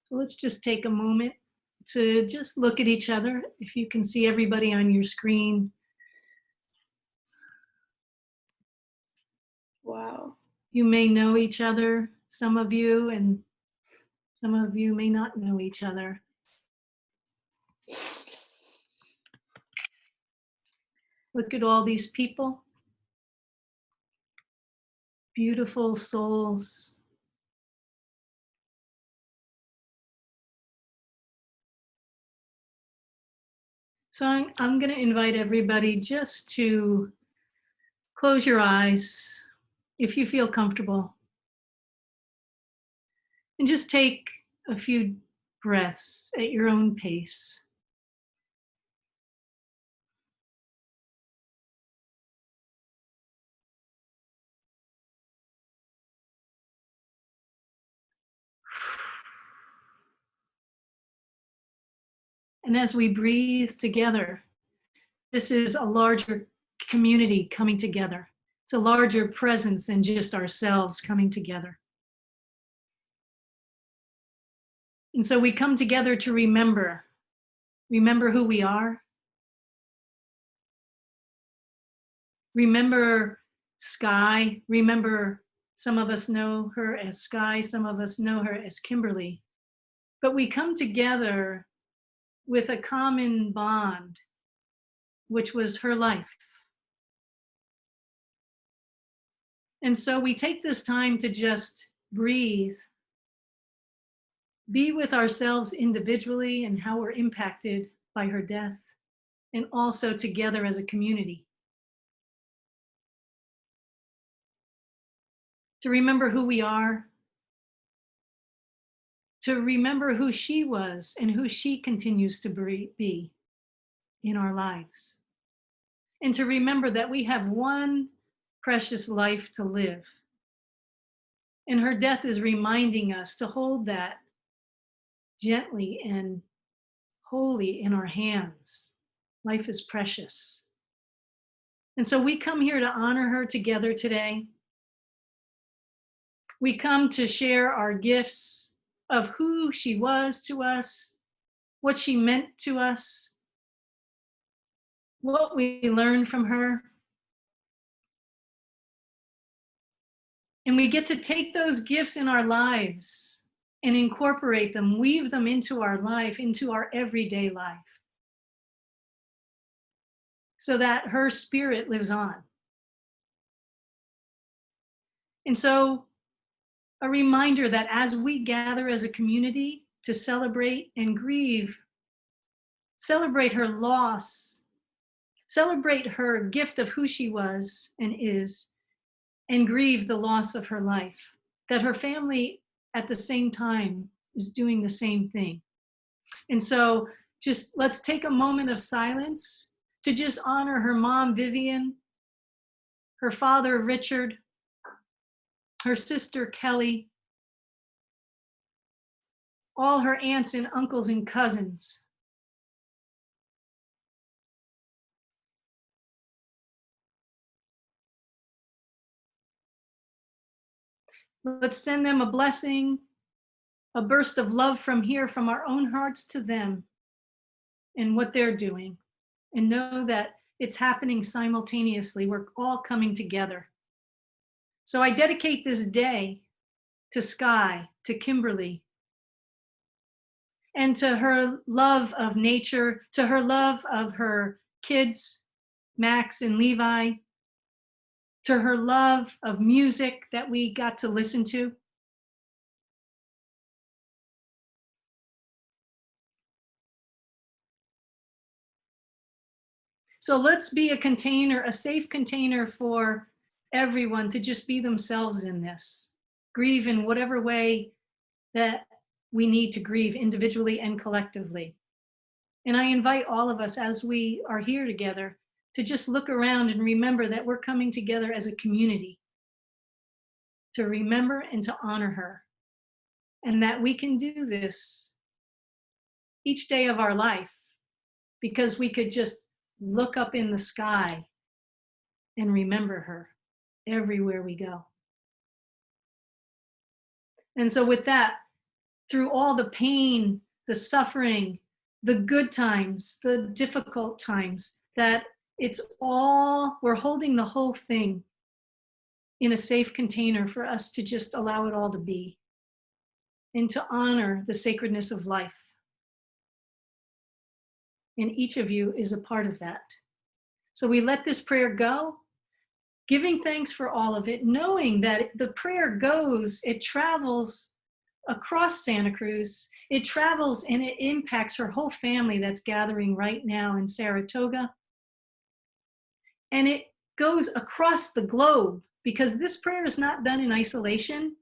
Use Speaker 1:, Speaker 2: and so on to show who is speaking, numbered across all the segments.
Speaker 1: So let's just take a moment to just look at each other. If you can see everybody on your screen,
Speaker 2: Wow.
Speaker 1: you may know each other, some of you, and some of you may not know each other. Look at all these people, beautiful souls. So I'm going to invite everybody just to close your eyes if you feel comfortable and just take a few breaths at your own pace. And as we breathe together, this is a larger community coming together. It's a larger presence than just ourselves coming together. And so we come together to remember who we are, remember Sky, remember some of us know her as Sky, some of us know her as Kimberly, but we come together with a common bond, which was her life. And so we take this time to just breathe, be with ourselves individually and how we're impacted by her death, and also together as a community. To remember who we are, to remember who she was and who she continues to be in our lives. And to remember that we have one precious life to live. And her death is reminding us to hold that gently and wholly in our hands. Life is precious. And so we come here to honor her together today. We come to share our gifts of who she was to us, what she meant to us, what we learned from her. And we get to take those gifts in our lives and incorporate them, weave them into our life, into our everyday life, so that her spirit lives on. And so, a reminder that as we gather as a community to celebrate and grieve, celebrate her loss, celebrate her gift of who she was and is, and grieve the loss of her life, that her family at the same time is doing the same thing. And so just let's take a moment of silence to just honor her mom, Vivian, her father, Richard, her sister, Kelly, all her aunts and uncles and cousins. Let's send them a blessing, a burst of love from here, from our own hearts to them and what they're doing. And know that it's happening simultaneously. We're all coming together. So I dedicate this day to Sky, to Kimberly, and to her love of nature, to her love of her kids, Max and Levi, to her love of music that we got to listen to. So let's be a container, a safe container for everyone to just be themselves in this. Grieve in whatever way that we need to grieve individually and collectively. And I invite all of us as we are here together to just look around and remember that we're coming together as a community to remember and to honor her. And that we can do this each day of our life because we could just look up in the sky and remember her everywhere we go. And so with that, through all the pain, the suffering, the good times, the difficult times, that it's all, we're holding the whole thing in a safe container for us to just allow it all to be and to honor the sacredness of life. And each of you is a part of that. So we let this prayer go, giving thanks for all of it, knowing that the prayer goes, it travels across Santa Cruz, it travels and it impacts her whole family that's gathering right now in Saratoga. And it goes across the globe, because this prayer is not done in isolation.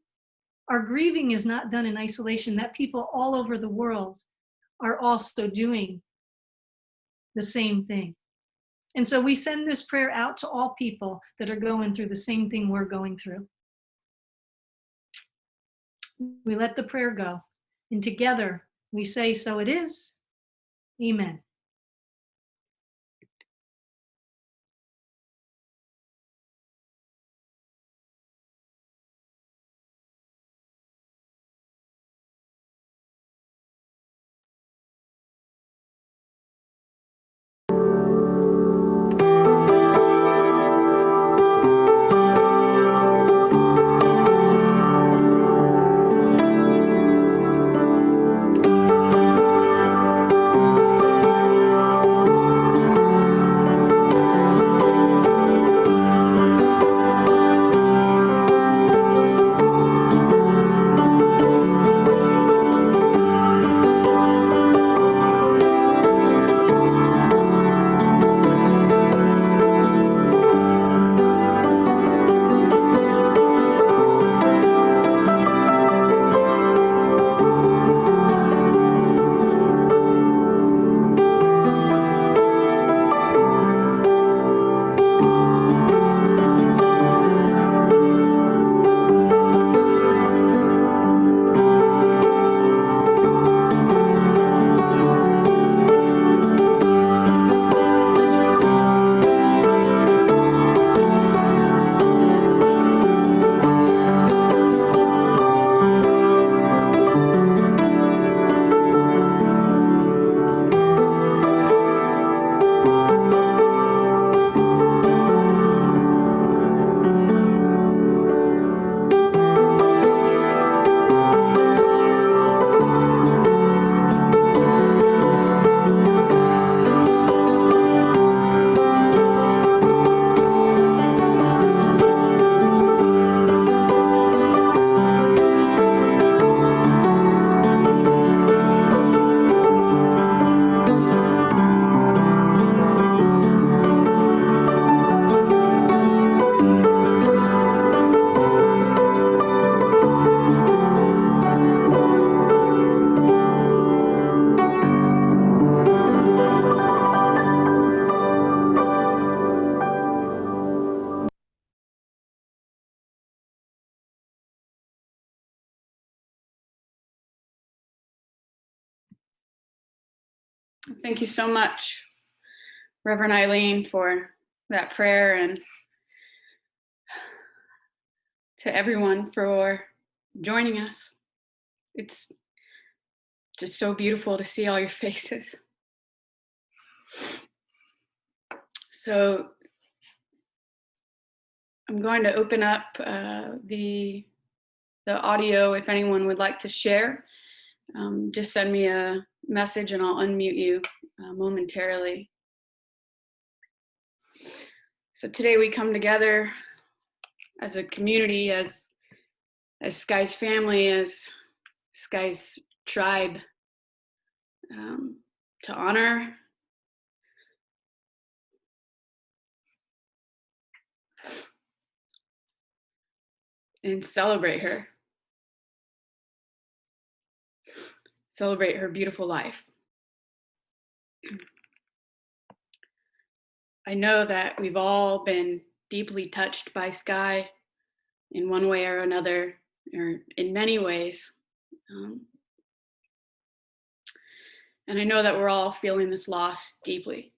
Speaker 1: Our grieving is not done in isolation, that people all over the world are also doing the same thing. And so we send this prayer out to all people that are going through the same thing we're going through. We let the prayer go, and together we say, so it is. Amen.
Speaker 2: Thank you so much, Reverend Eileen, for that prayer, and to everyone for joining us. It's just so beautiful to see all your faces. So I'm going to open up the audio. If anyone would like to share, just send me a message and I'll unmute you momentarily. So today we come together as a community, as Sky's family, as Sky's tribe, to honor and celebrate her. Celebrate her beautiful life. I know that we've all been deeply touched by Sky in one way or another, or in many ways. And I know that we're all feeling this loss deeply.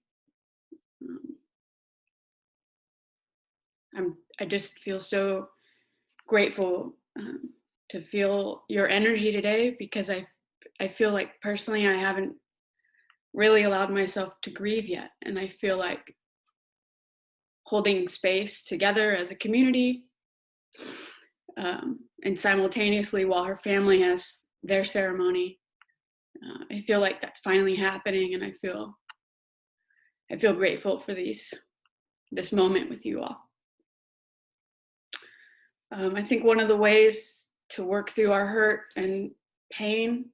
Speaker 2: I just feel so grateful to feel your energy today, because I feel like personally I haven't really allowed myself to grieve yet. And I feel like holding space together as a community, and simultaneously while her family has their ceremony, I feel like that's finally happening, and I feel grateful for this moment with you all. I think one of the ways to work through our hurt and pain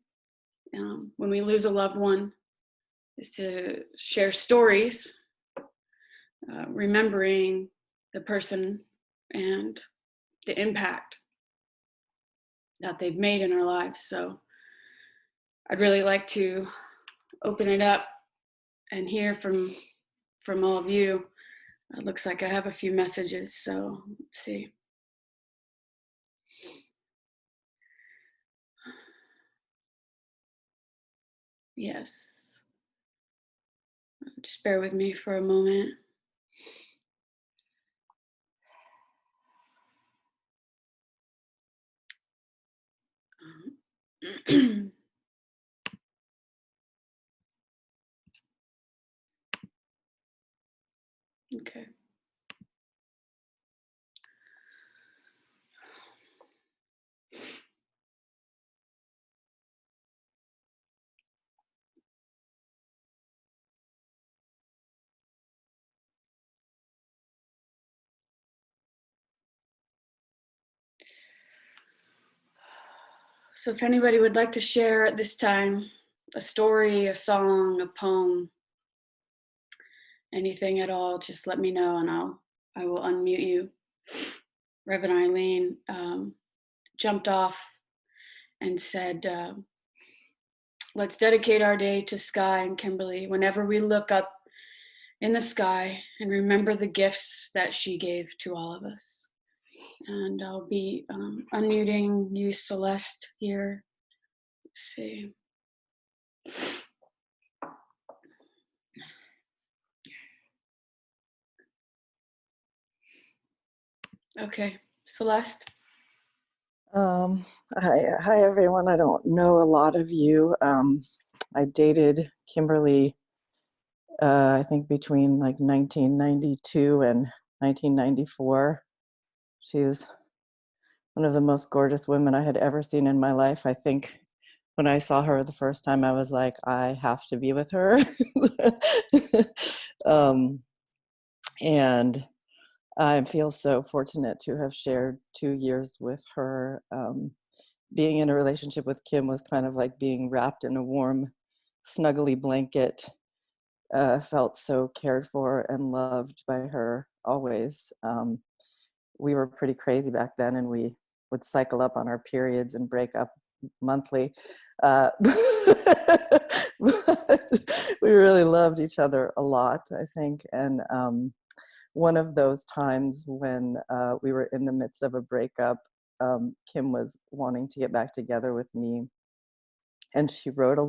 Speaker 2: when we lose a loved one is to share stories, remembering the person and the impact that they've made in our lives. So I'd really like to open it up and hear from all of you. It looks like I have a few messages, so let's see. Yes. Just bear with me for a moment. Okay. So if anybody would like to share at this time a story, a song, a poem, anything at all, just let me know and I will unmute you. Reverend Eileen jumped off and said, let's dedicate our day to Sky and Kimberly. Whenever we look up in the sky and remember the gifts that she gave to all of us. And I'll be unmuting you, Celeste, here. Let's see. Okay, Celeste.
Speaker 3: Hi everyone. I don't know a lot of you. I dated Kimberly, I think between like 1992 and 1994. She's one of the most gorgeous women I had ever seen in my life. I think when I saw her the first time, I was like, I have to be with her. And I feel so fortunate to have shared 2 years with her. Being in a relationship with Kim was kind of like being wrapped in a warm, snuggly blanket. Felt so cared for and loved by her always. We were pretty crazy back then, and we would cycle up on our periods and break up monthly. But we really loved each other a lot, I think. And one of those times when we were in the midst of a breakup, Kim was wanting to get back together with me, and she wrote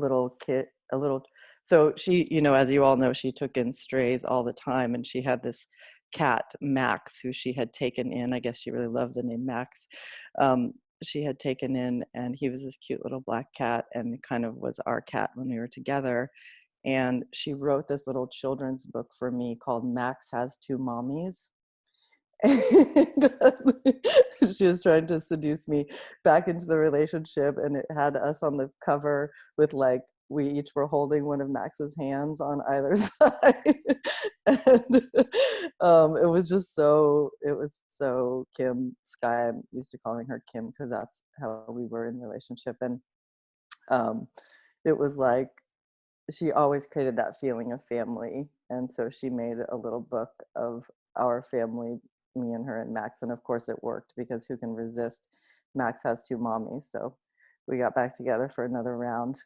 Speaker 3: so she, as you all know, she took in strays all the time, and she had this cat, Max, who she had taken in. I guess she really loved the name Max. She had taken in, and he was this cute little black cat, and kind of was our cat when we were together. And she wrote this little children's book for me called Max Has Two Mommies. She was trying to seduce me back into the relationship, and it had us on the cover with like we each were holding one of Max's hands on either side. And it was so Kim Sky. I'm used to calling her Kim because that's how we were in relationship. And it was like she always created that feeling of family, and so she made a little book of our family, me and her and Max, and of course it worked, because who can resist Max Has Two Mommies? So we got back together for another round.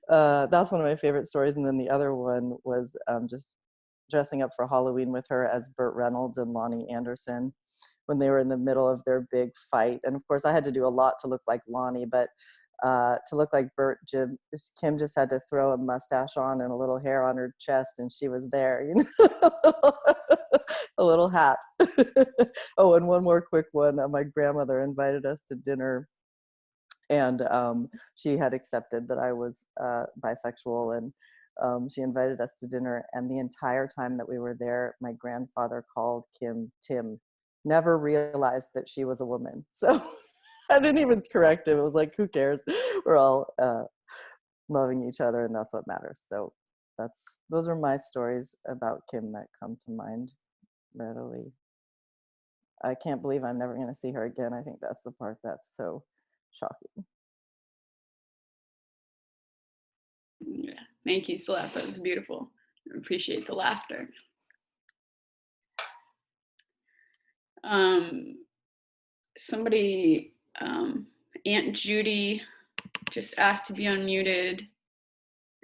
Speaker 3: That's one of my favorite stories. And then the other one was just dressing up for Halloween with her as Burt Reynolds and Lonnie Anderson when they were in the middle of their big fight. And of course I had to do a lot to look like Lonnie, but to look like Bert. Kim just had to throw a mustache on and a little hair on her chest, and she was there, you know. A little hat. Oh, and one more quick one. My grandmother invited us to dinner, and she had accepted that I was bisexual, and she invited us to dinner. And the entire time that we were there, my grandfather called Kim Tim, never realized that she was a woman. So I didn't even correct him. It was like, who cares? We're all loving each other, and that's what matters. So those are my stories about Kim that come to mind readily. I can't believe I'm never going to see her again. I think that's the part that's so shocking.
Speaker 2: Yeah, thank you, Celeste. That was beautiful. I appreciate the laughter. Somebody, Aunt Judy just asked to be unmuted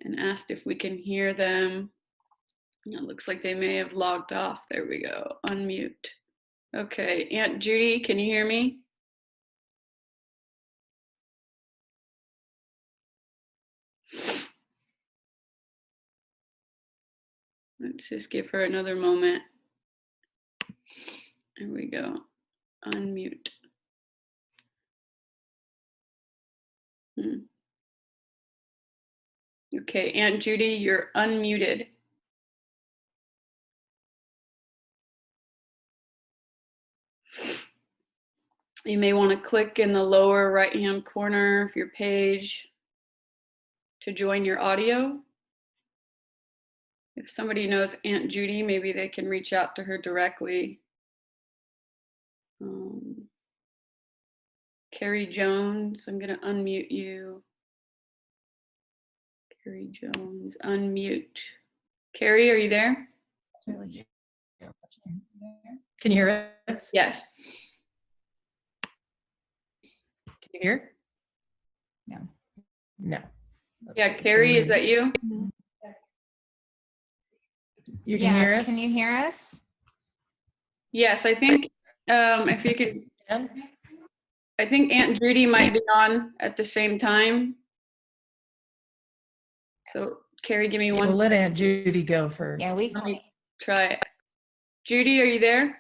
Speaker 2: and asked if we can hear them. It looks like they may have logged off. There we go. Unmute. Okay, Aunt Judy, can you hear me? Let's just give her another moment. There we go. Unmute. Okay, Aunt Judy, you're unmuted. You may want to click in the lower right-hand corner of your page to join your audio. If somebody knows Aunt Judy, maybe they can reach out to her directly. Carrie Jones, I'm going to unmute you. Carrie Jones, unmute. Carrie, are you there?
Speaker 4: Can you hear us?
Speaker 2: Yes.
Speaker 4: Can you hear? No. No.
Speaker 2: Yeah, Carrie, is that you?
Speaker 4: You can hear us?
Speaker 5: Can you hear us?
Speaker 2: Yes, I think if you could, I think Aunt Judy might be on at the same time. So Carrie, give me one.
Speaker 4: We'll let Aunt Judy go first.
Speaker 5: Yeah, we
Speaker 2: Let
Speaker 5: can.
Speaker 2: me try it. Judy, are you there?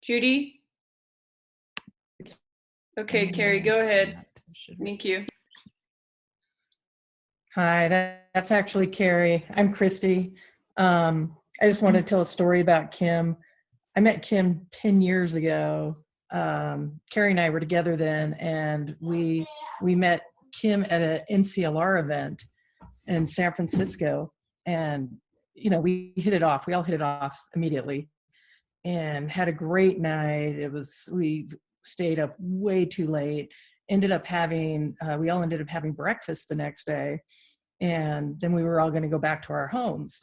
Speaker 2: Judy? Okay, Carrie, go ahead. Thank you.
Speaker 4: Hi, that's actually Carrie. I'm Christy. I just want to tell a story about Kim. I met Kim 10 years ago. Carrie and I were together then, and we met Kim at an NCLR event in San Francisco, and you know, we hit it off. We all hit it off immediately and had a great night. We stayed up way too late, we all ended up having breakfast the next day, and then we were all going to go back to our homes.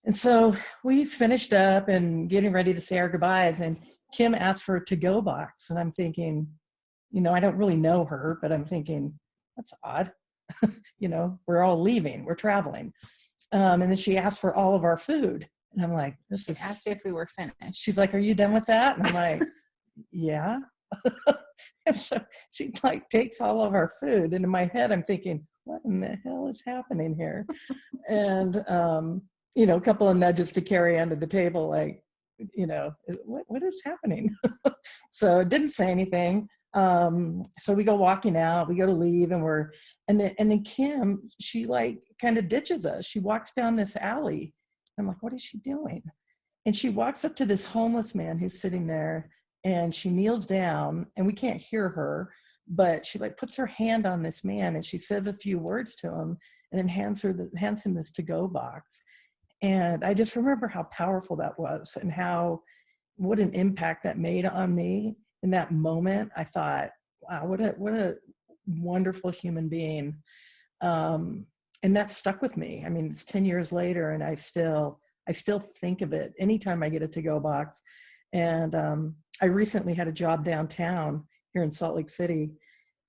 Speaker 4: And so we finished up and getting ready to say our goodbyes, and Kim asked for a to-go box. And I'm thinking, you know, I don't really know her, but I'm thinking, that's odd. You know, we're all leaving, we're traveling. And then she asked for all of our food. And I'm like,
Speaker 5: She asked if we were finished.
Speaker 4: she's like, are you done with that? And I'm like, yeah. And so she like takes all of our food. And in my head, I'm thinking, what in the hell is happening here? And, you know, a couple of nudges to Carrie under the table, like, you know, what is happening? So didn't say anything. So we go walking out, we go to leave, and then Kim, she like kind of ditches us. She walks down this alley. I'm like, what is she doing? And she walks up to this homeless man who's sitting there, and she kneels down, and we can't hear her, but she like puts her hand on this man, and she says a few words to him, and then hands him this to-go box. And I just remember how powerful that was, and what an impact that made on me. In that moment, I thought, wow, what a wonderful human being. And that stuck with me. I mean, it's 10 years later, and I still think of it anytime I get a to-go box. And I recently had a job downtown here in Salt Lake City,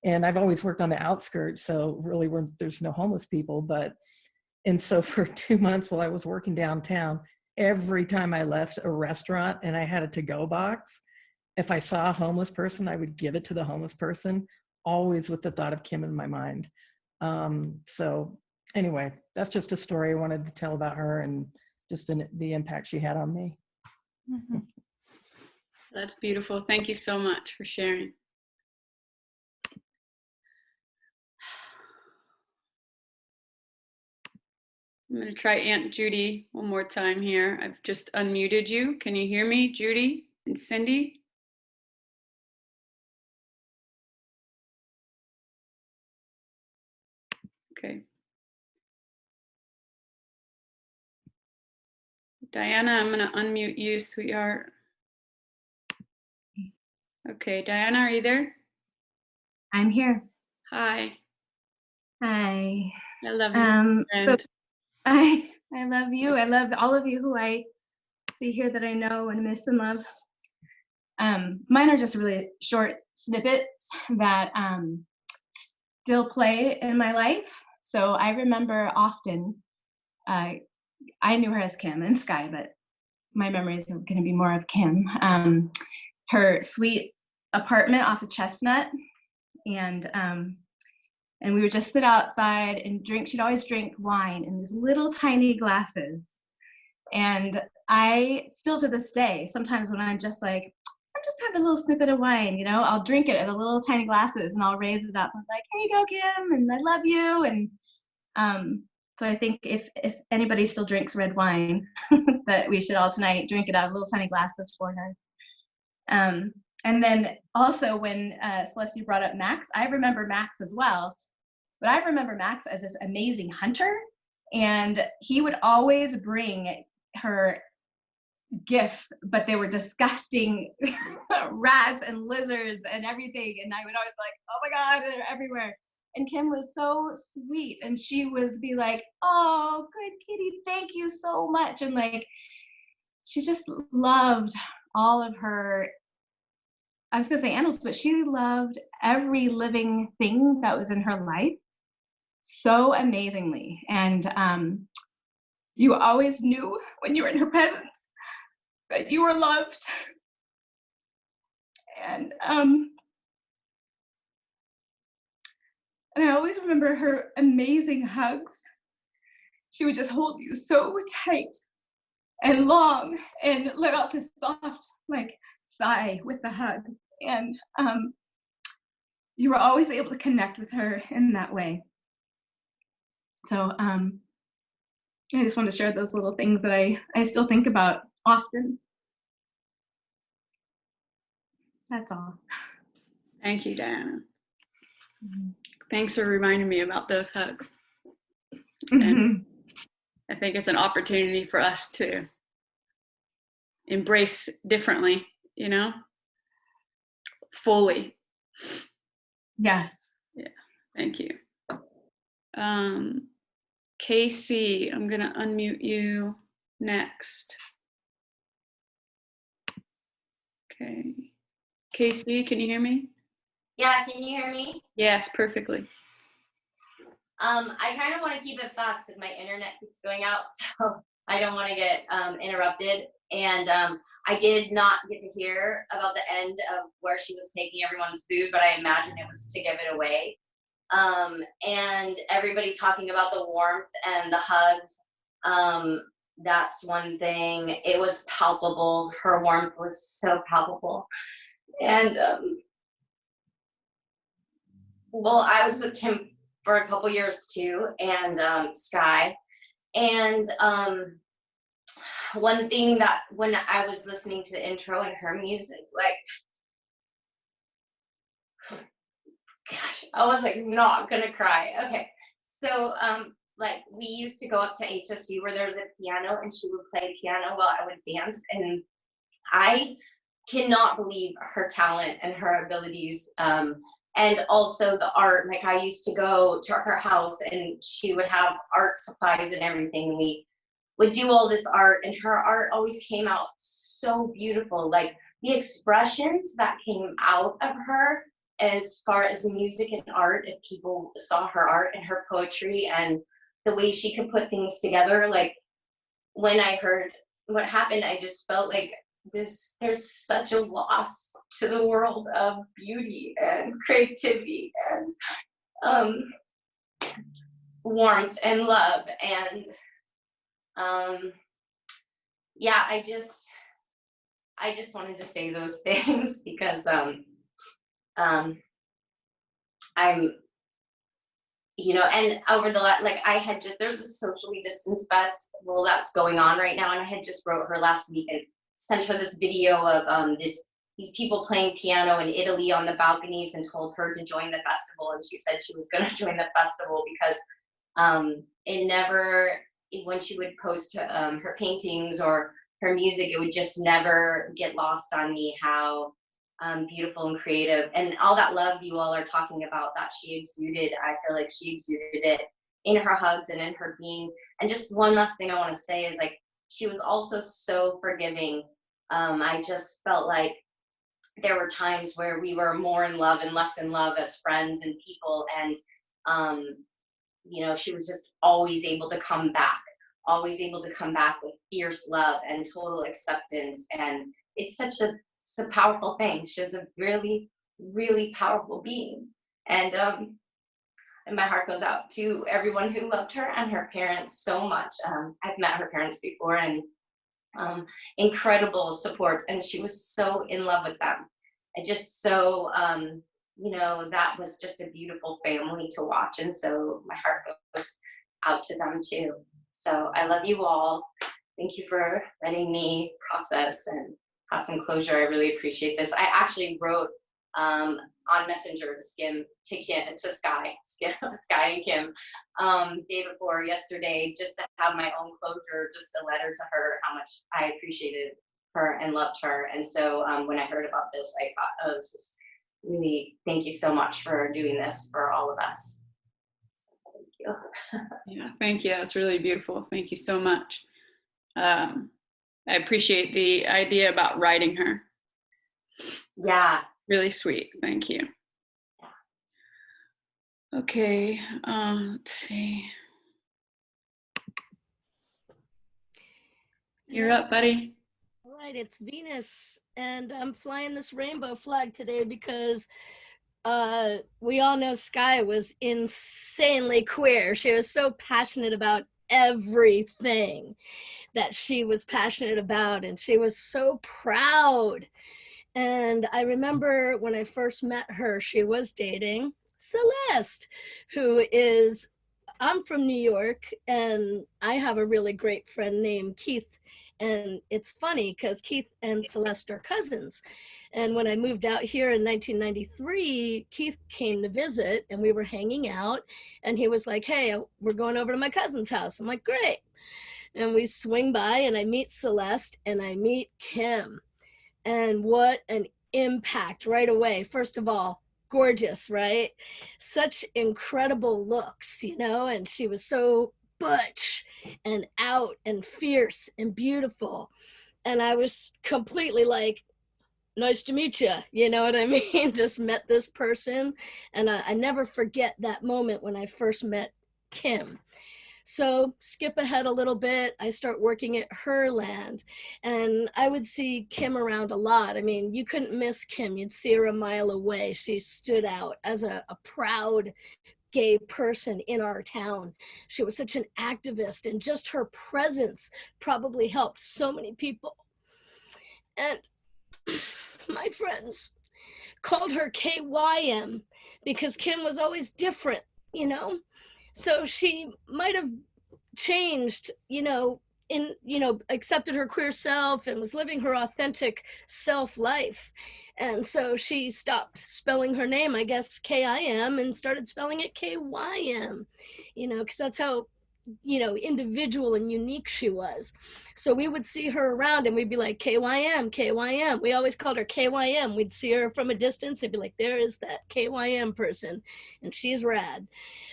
Speaker 4: and I've always worked on the outskirts, so really there's no homeless people. And so for 2 months while I was working downtown, every time I left a restaurant and I had a to-go box, if I saw a homeless person, I would give it to the homeless person, always with the thought of Kim in my mind. So anyway, that's just a story I wanted to tell about her and just the impact she had on me.
Speaker 5: Mhm.
Speaker 2: That's beautiful. Thank you so much for sharing. I'm going to try Aunt Judy one more time here. I've just unmuted you. Can you hear me, Judy and Cindy? Okay. Diana, I'm going to unmute you, sweetheart. Okay, Diana, are you there?
Speaker 6: I'm here.
Speaker 2: Hi.
Speaker 6: Hi.
Speaker 2: I love you,
Speaker 6: So
Speaker 2: friend.
Speaker 6: I love you. I love all of you who I see here that I know and miss and love. Mine are just really short snippets that still play in my life. So I remember often, I knew her as Kim and Sky, but my memories are going to be more of Kim. Her sweet apartment off of Chestnut, and we would just sit outside and drink. She'd always drink wine in these little tiny glasses. And I still to this day, sometimes when I'm just like, I'm just having a little snippet of wine, you know, I'll drink it in the little tiny glasses and I'll raise it up. I'm like, here you go, Kim, and I love you. And so I think if anybody still drinks red wine, that we should all tonight drink it out of little tiny glasses for her. And then also when Celeste, you brought up Max, I remember Max as well. But I remember Max as this amazing hunter, and he would always bring her gifts, but they were disgusting rats and lizards and everything. And I would always be like, oh my God, they're everywhere. And Kim was so sweet, and she would be like, oh, good kitty, thank you so much. And like, she just loved all of her, I was gonna say animals, but she loved every living thing that was in her life so amazingly. And you always knew when you were in her presence that you were loved. And I always remember her amazing hugs. She would just hold you so tight and long and let out this soft like sigh with the hug. And you were always able to connect with her in that way. So I just wanted to share those little things that I still think about often. That's all.
Speaker 2: Thank you, Diana. Thanks for reminding me about those hugs. And I think it's an opportunity for us to embrace differently, you know, fully.
Speaker 6: Yeah.
Speaker 2: Yeah, thank you. Casey, I'm gonna unmute you next. Okay. Casey, can you hear me?
Speaker 7: Yeah, can you hear me?
Speaker 2: Yes, perfectly.
Speaker 7: I kind of want to keep it fast because my internet keeps going out, so I don't want to get interrupted. And I did not get to hear about the end of where she was taking everyone's food, but I imagine it was to give it away. And everybody talking about the warmth and the hugs. That's one thing. It was palpable. Her warmth was so palpable. And well, I was with Kim for a couple years too, and Sky. And one thing that when I was listening to the intro and her music, like, gosh, I was like not gonna cry. Okay, so like we used to go up to HSU where there's a piano, and she would play piano while I would dance, and I cannot believe her talent and her abilities. And also the art. Like I used to go to her house and she would have art supplies and everything. We would do all this art, and her art always came out so beautiful. Like the expressions that came out of her as far as music and art, if people saw her art and her poetry and the way she could put things together. Like when I heard what happened, I just felt like there's such a loss to the world of beauty and creativity and warmth and love. And yeah, I just wanted to say those things because I'm, and over the like I had just, there's a socially distanced festival that's going on right now, and I had just wrote her last week and sent her this video of these people playing piano in Italy on the balconies, and told her to join the festival, and she said she was going to join the festival because it never, when she would post her paintings or her music, it would just never get lost on me how beautiful and creative, and all that love you all are talking about that she exuded. I feel like she exuded it in her hugs and in her being. And just one last thing I want to say is, like, she was also so forgiving. I just felt like there were times where we were more in love and less in love as friends and people, and she was just always able to come back with fierce love and total acceptance. And it's a powerful thing. She's a really, really powerful being. And my heart goes out to everyone who loved her and her parents so much. I've met her parents before, and incredible supports, and she was so in love with them. And just so, that was just a beautiful family to watch. And so my heart goes out to them too. So I love you all. Thank you for letting me process and have some closure. I really appreciate this. I actually wrote on Messenger to Sky and Kim day before yesterday, just to have my own closure, just a letter to her how much I appreciated her and loved her. And so when I heard about this, I thought, oh, this is really, thank you so much for doing this for all of us. So, thank you.
Speaker 2: Yeah, thank you. It's really beautiful. Thank you so much. I appreciate the idea about writing her.
Speaker 7: Yeah.
Speaker 2: Really sweet. Thank you. Okay, let's see. You're up, buddy.
Speaker 8: All right, it's Venus, and I'm flying this rainbow flag today because we all know Sky was insanely queer. She was so passionate about everything that she was passionate about, and she was so proud. And I remember when I first met her, she was dating Celeste, who is, I'm from New York, and I have a really great friend named Keith. And it's funny because Keith and Celeste are cousins. And when I moved out here in 1993, Keith came to visit, and we were hanging out, and he was like, hey, we're going over to my cousin's house. I'm like, great. And we swing by, and I meet Celeste, and I meet Kim. And what an impact right away. First of all, gorgeous, right? Such incredible looks, and she was so butch and out and fierce and beautiful. And I was completely like, nice to meet you. You know what I mean? Just met this person. And I never forget that moment when I first met Kim. So skip ahead a little bit, I start working at Herland, and I would see Kim around a lot. I mean, you couldn't miss Kim. You'd see her a mile away. She stood out as a proud gay person in our town. She was such an activist, and just her presence probably helped so many people. And my friends called her KYM because Kim was always different, So she might have changed, accepted her queer self and was living her authentic self life. And so she stopped spelling her name, I guess, KIM, and started spelling it KYM, because that's how, individual and unique she was. So we would see her around and we'd be like, KYM, KYM. We always called her KYM. We'd see her from a distance and be like, there is that KYM person, and she's rad.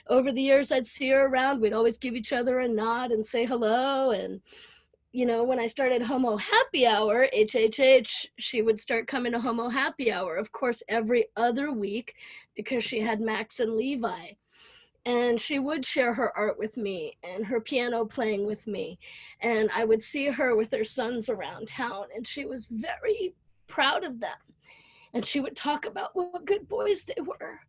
Speaker 8: Over the years, I'd see her around. We'd always give each other a nod and say hello. And, when I started Homo Happy Hour, HHH, she would start coming to Homo Happy Hour, of course, every other week, because she had Max and Levi. and she would share her art with me and her piano playing with me. And I would see her with her sons around town, and she was very proud of them. And she would talk about what good boys they were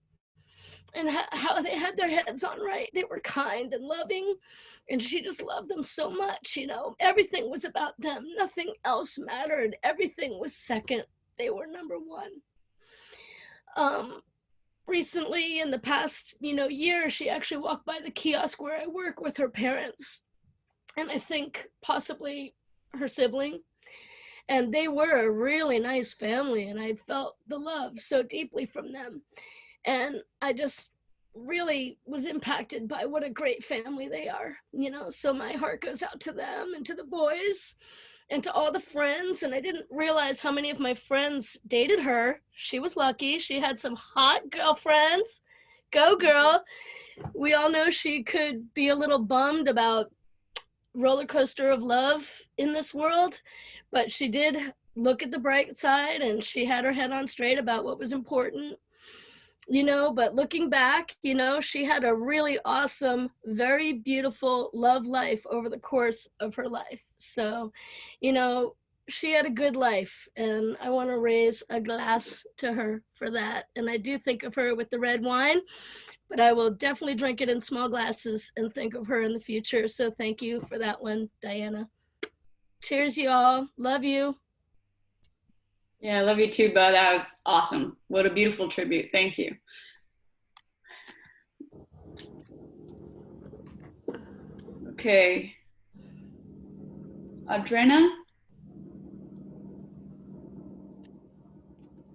Speaker 8: and how they had their heads on right. They were kind and loving, and she just loved them so much. Everything was about them. Nothing else mattered. Everything was second. They were number one. Recently, in the past, year, she actually walked by the kiosk where I work with her parents, and I think possibly her sibling. And they were a really nice family, and I felt the love so deeply from them. And I just really was impacted by what a great family they are, so my heart goes out to them and to the boys and to all the friends. And I didn't realize how many of my friends dated her. She was lucky. She had some hot girlfriends. Go girl. We all know she could be a little bummed about roller coaster of love in this world, but she did look at the bright side, and she had her head on straight about what was important. But looking back, she had a really awesome, very beautiful love life over the course of her life. So, she had a good life, and I want to raise a glass to her for that. And I do think of her with the red wine, but I will definitely drink it in small glasses and think of her in the future. So thank you for that one, Diana. Cheers, y'all. Love you.
Speaker 2: Yeah, I love you too, bud. That was awesome. What a beautiful tribute. Thank you. Okay. Audrina?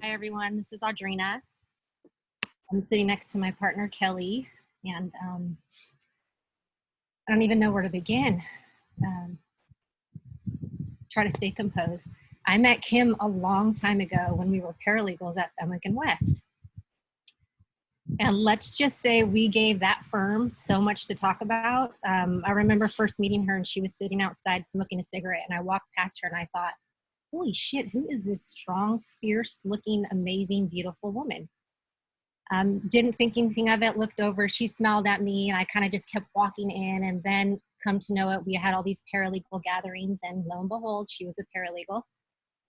Speaker 9: Hi, everyone. This is Audrina. I'm sitting next to my partner, Kelly, and I don't even know where to begin. Try to stay composed. I met Kim a long time ago when we were paralegals at Fenwick and West. And let's just say we gave that firm so much to talk about. I remember first meeting her, and she was sitting outside smoking a cigarette, and I walked past her and I thought, holy shit, who is this strong, fierce looking, amazing, beautiful woman? Didn't think anything of it, looked over, she smiled at me, and I kind of just kept walking in. And then come to know it, we had all these paralegal gatherings, and lo and behold, she was a paralegal.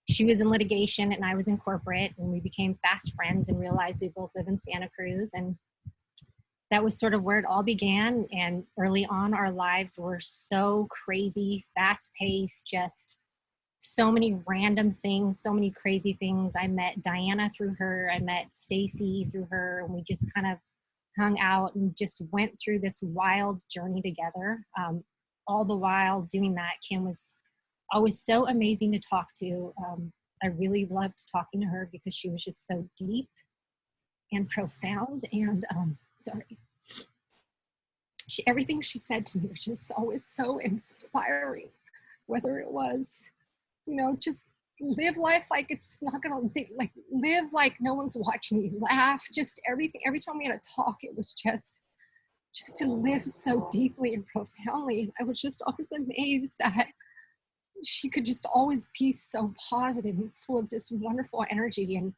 Speaker 9: She was in litigation and I was in corporate, and we became fast friends and realized we both live in Santa Cruz. And that was sort of where it all began. And early on, our lives were so crazy, fast paced, just so many random things, so many crazy things. I met Diana through her. I met Stacy through her. And we just kind of hung out and just went through this wild journey together. All the while doing that, Kim was always so amazing to talk to. I really loved talking to her because she was just so deep and profound. And everything she said to me was just always so inspiring, whether it was, just live life like it's not gonna, live like no one's watching you, laugh, just everything. Every time we had a talk, it was just to live so deeply and profoundly. And I was just always amazed that she could just always be so positive and full of this wonderful energy. And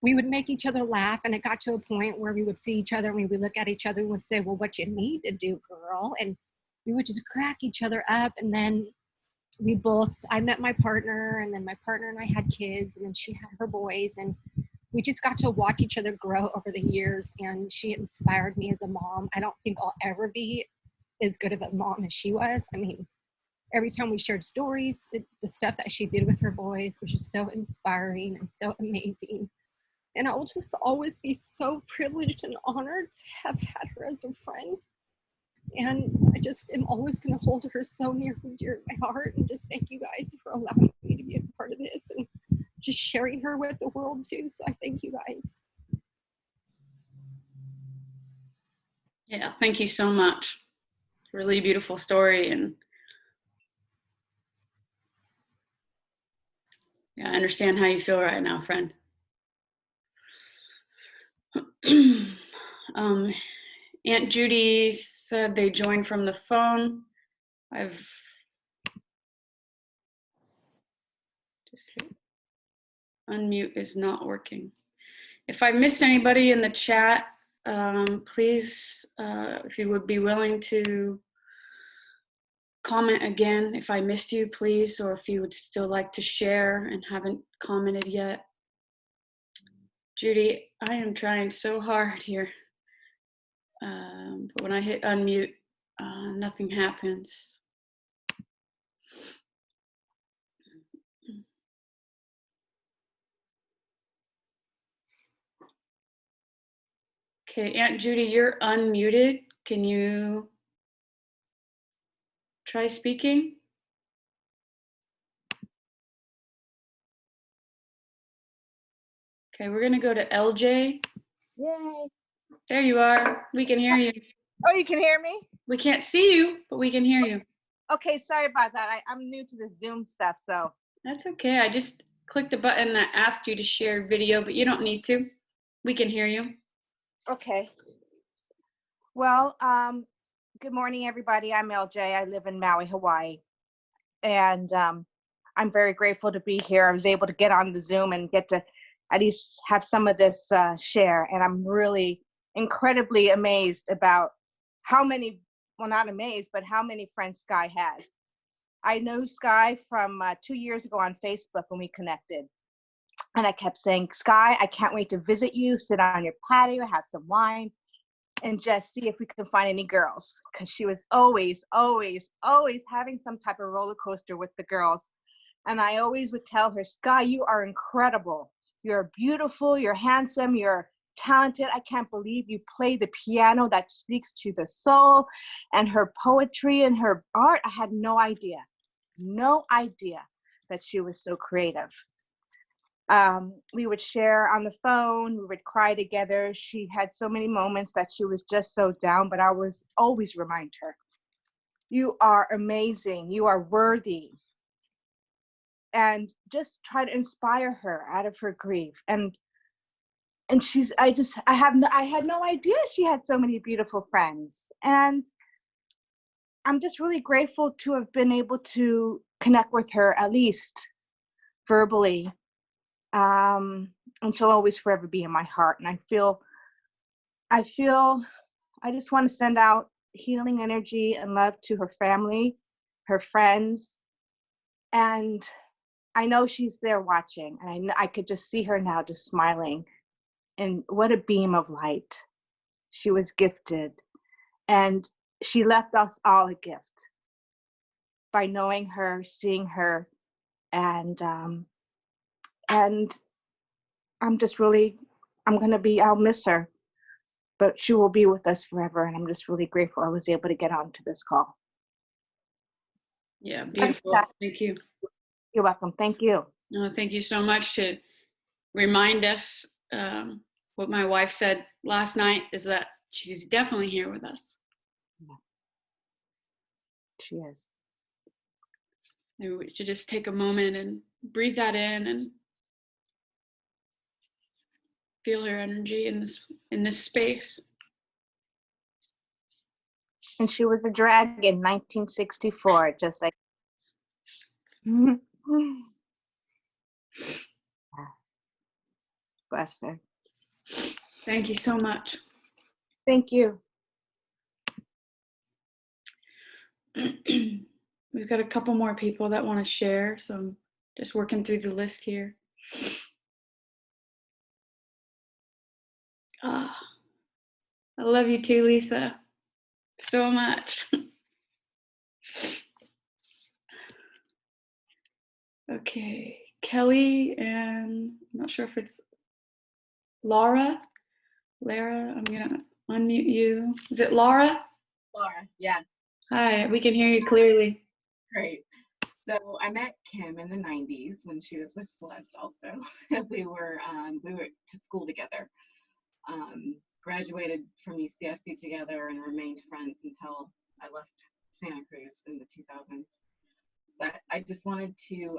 Speaker 9: we would make each other laugh. And it got to a point where we would see each other and we would look at each other and would say, well, what you need to do, girl? And we would just crack each other up. And then I met my partner, and then my partner and I had kids, and then she had her boys. And we just got to watch each other grow over the years. And she inspired me as a mom. I don't think I'll ever be as good of a mom as she was. I mean, every time we shared stories, the stuff that she did with her boys was just so inspiring and so amazing. And I will just always be so privileged and honored to have had her as a friend. And I just am always going to hold her so near and dear in my heart. And just thank you guys for allowing me to be a part of this and just sharing her with the world too. So I thank you guys.
Speaker 2: Yeah, thank you so much. Really beautiful story. And yeah, I understand how you feel right now, friend. Aunt Judy said they joined from the phone. Unmute is not working. If I missed anybody in the chat, please, if you would be willing to comment again if I missed you, please, or if you would still like to share and haven't commented yet. Judy, I am trying so hard here, but when I hit unmute, nothing happens. Okay, Aunt Judy, you're unmuted. Can you try speaking? Okay, we're gonna go to LJ.
Speaker 10: Yay.
Speaker 2: There you are. We can hear you.
Speaker 10: Oh, you can hear me?
Speaker 2: We can't see you, but we can hear you.
Speaker 10: Okay, sorry about that. I'm new to the Zoom stuff, so.
Speaker 2: That's okay. I just clicked a button that asked you to share video, but you don't need to. We can hear you.
Speaker 10: Okay. Well, good morning, everybody. I'm LJ. I live in Maui, Hawaii. And I'm very grateful to be here. I was able to get on the Zoom and get to at least have some of this share. And I'm really incredibly amazed about how many, well, not amazed, but how many friends Sky has. I know Sky from 2 years ago on Facebook when we connected. And I kept saying, Sky, I can't wait to visit you, sit on your patio, have some wine, and just see if we can find any girls. Because she was always, always, always having some type of roller coaster with the girls. And I always would tell her, Sky, you are incredible. You're beautiful, you're handsome, you're talented. I can't believe you play the piano. That speaks to the soul. And her poetry and her art, I had no idea that she was so creative. We would share on the phone, we would cry together. She had so many moments that she was just so down, but I was always remind her, you are amazing, you are worthy. And just try to inspire her out of her grief. And I had no idea she had so many beautiful friends. And I'm just really grateful to have been able to connect with her, at least verbally. And she'll always forever be in my heart. And I just want to send out healing energy and love to her family, her friends. And I know she's there watching, and I could just see her now just smiling. And what a beam of light. She was gifted. And she left us all a gift by knowing her, seeing her, and I'm just really, I'll miss her, but she will be with us forever. And I'm just really grateful I was able to get onto this call.
Speaker 2: Yeah, beautiful. Thank you.
Speaker 10: You're welcome. Thank you.
Speaker 2: No, thank you so much to remind us. What my wife said last night is that she's definitely here with us.
Speaker 10: Yeah. She is.
Speaker 2: Maybe we should just take a moment and breathe that in and feel her energy in this space.
Speaker 10: And she was a dragon, 1964, just like. Bless her.
Speaker 2: Thank you so much.
Speaker 10: Thank you.
Speaker 2: We've got a couple more people that want to share, so I'm just working through the list here. I love you too, Lisa, so much. Okay, Kelly, and I'm not sure if it's Lara, I'm gonna unmute you. Is it Laura?
Speaker 11: Laura, yeah.
Speaker 2: Hi, we can hear you clearly.
Speaker 11: Great. So I met Kim in the 90s when she was with Celeste also. we were to school together. Graduated from UCSC together and remained friends until I left Santa Cruz in the 2000s. But I just wanted to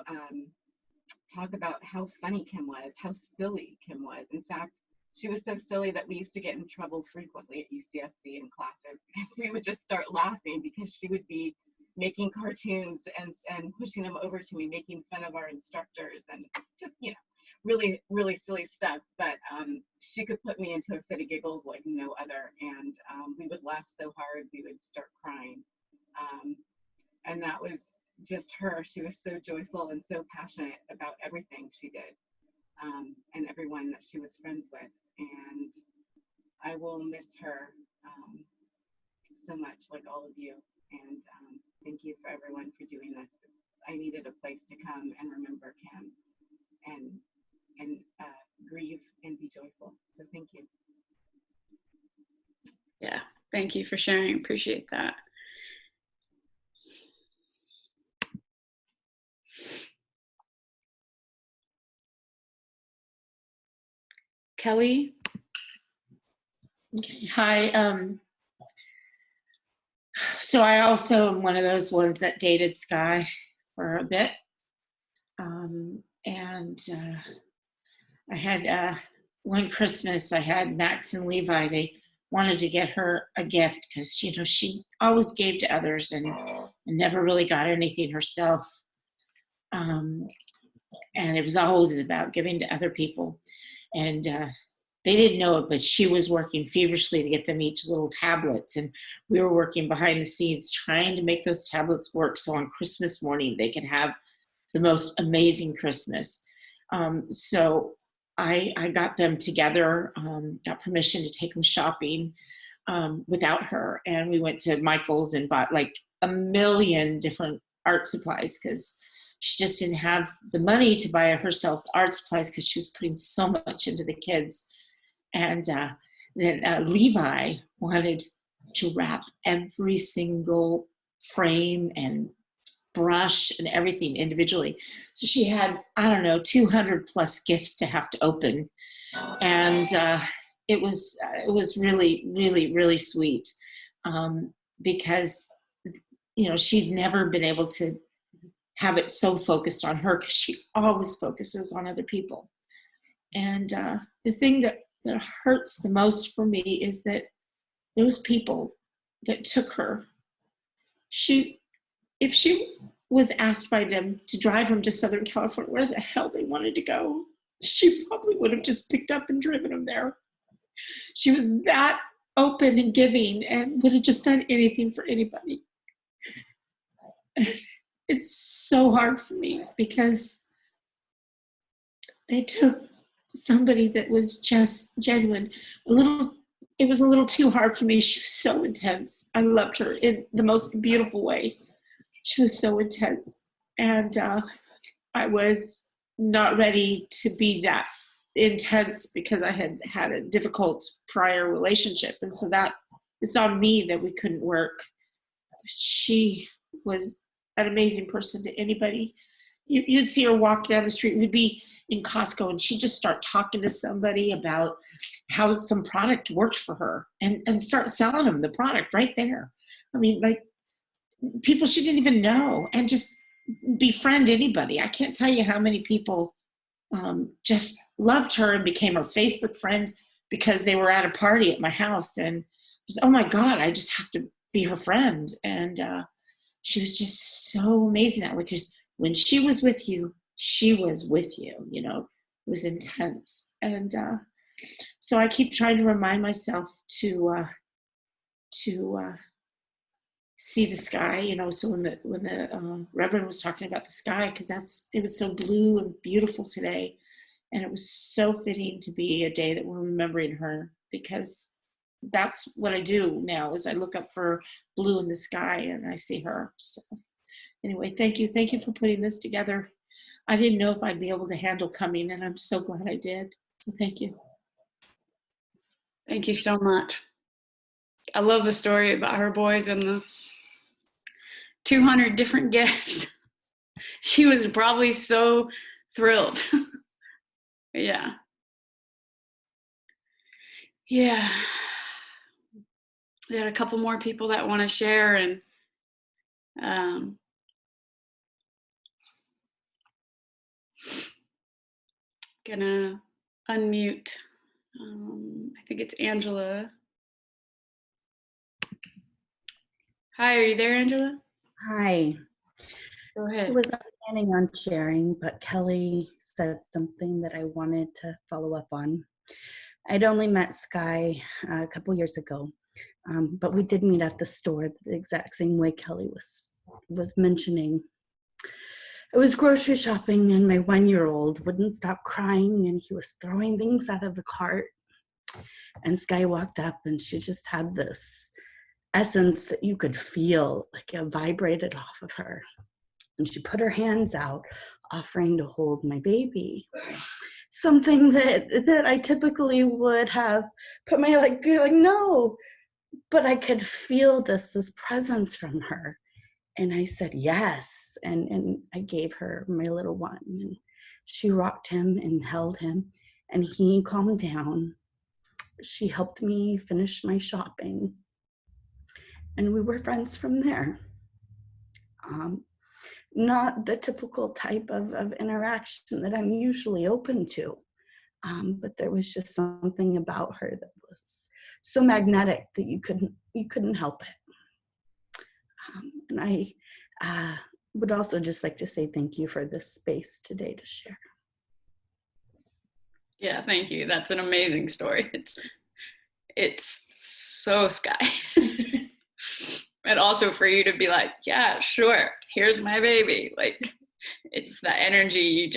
Speaker 11: talk about how funny Kim was, how silly Kim was. In fact, she was so silly that we used to get in trouble frequently at UCSC in classes because we would just start laughing because she would be making cartoons and pushing them over to me, making fun of our instructors and just, really, really silly stuff. But she could put me into a fit of giggles like no other. And we would laugh so hard, we would start crying. And that was just her. She was so joyful and so passionate about everything she did, and everyone that she was friends with. And I will miss her so much, like all of you. And thank you for everyone for doing this. I needed a place to come and remember Kim and grieve and be joyful. So thank you.
Speaker 2: Yeah, thank you for sharing. Appreciate that. Kelly?
Speaker 12: Okay. Hi. So I also am one of those ones that dated Sky for a bit. I had one Christmas, I had Max and Levi. They wanted to get her a gift because, you know, she always gave to others and never really got anything herself. And it was always about giving to other people. And they didn't know it, but she was working feverishly to get them each little tablets. And we were working behind the scenes trying to make those tablets work so on Christmas morning they could have the most amazing Christmas. So I got them together, got permission to take them shopping without her. And we went to Michael's and bought like a million different art supplies because she just didn't have the money to buy herself art supplies because she was putting so much into the kids. And then Levi wanted to wrap every single frame and brush and everything individually. So she had, I don't know, 200 plus gifts to have to open. And it was really, really, really sweet because, you know, she'd never been able to have it so focused on her because she always focuses on other people. And the thing that hurts the most for me is that those people that took her, if she was asked by them to drive them to Southern California, where the hell they wanted to go, she probably would have just picked up and driven them there. She was that open and giving and would have just done anything for anybody. It's so hard for me because they took somebody that was just genuine. It was a little too hard for me. She was so intense. I loved her in the most beautiful way. She was so intense. And I was not ready to be that intense because I had had a difficult prior relationship. And so that it's on me that we couldn't work. She was an amazing person to anybody. You'd see her walk down the street. We'd be in Costco and she'd just start talking to somebody about how some product worked for her and start selling them the product right there. I mean, like people she didn't even know, and just befriend anybody. I can't tell you how many people just loved her and became her Facebook friends because they were at a party at my house and just, oh my God, I just have to be her friend. And she was just so amazing that way because when she was with you, she was with you, you know, it was intense. And so I keep trying to remind myself to see the sky, you know, so when the Reverend was talking about the sky, because it was so blue and beautiful today. And it was so fitting to be a day that we're remembering her, because that's what I do now is I look up for blue in the sky and I see her. So anyway, thank you. Thank you for putting this together. I didn't know if I'd be able to handle coming, and I'm so glad I did. So thank you.
Speaker 2: Thank you so much. I love the story about her boys and the 200 different gifts. She was probably so thrilled. Yeah. Yeah. We had a couple more people that want to share, and gonna unmute. I think it's Angela. Hi, are you there, Angela?
Speaker 13: Hi.
Speaker 2: Go ahead.
Speaker 13: I was not planning on sharing, but Kelly said something that I wanted to follow up on. I'd only met Sky a couple years ago, but we did meet at the store the exact same way Kelly was mentioning. I was grocery shopping and my 1-year-old wouldn't stop crying and he was throwing things out of the cart. And Sky walked up and she just had this essence that you could feel, like it vibrated off of her. And she put her hands out, offering to hold my baby. Something that I typically would have put my like no, but I could feel this presence from her. And I said yes, and I gave her my little one. And she rocked him and held him, and he calmed down. She helped me finish my shopping, and we were friends from there. Not the typical type of interaction that I'm usually open to, but there was just something about her that was so magnetic that you couldn't help it. And I would also just like to say thank you for this space today to share.
Speaker 2: Yeah, thank you. That's an amazing story. It's so Sky. And also for you to be like, yeah, sure, here's my baby. Like, it's that energy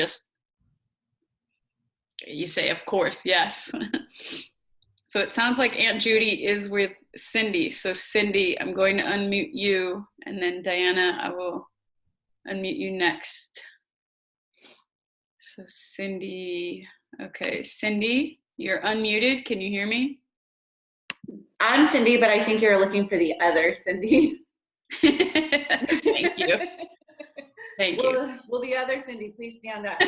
Speaker 2: you say, of course, yes. So it sounds like Aunt Judy is with Cindy. So Cindy, I'm going to unmute you, and then Diana, I will unmute you next. So Cindy, okay, Cindy, you're unmuted. Can you hear me?
Speaker 14: I'm Cindy, but I think you're looking for the other Cindy.
Speaker 2: Thank you. Thank you.
Speaker 14: Will the other Cindy please stand up?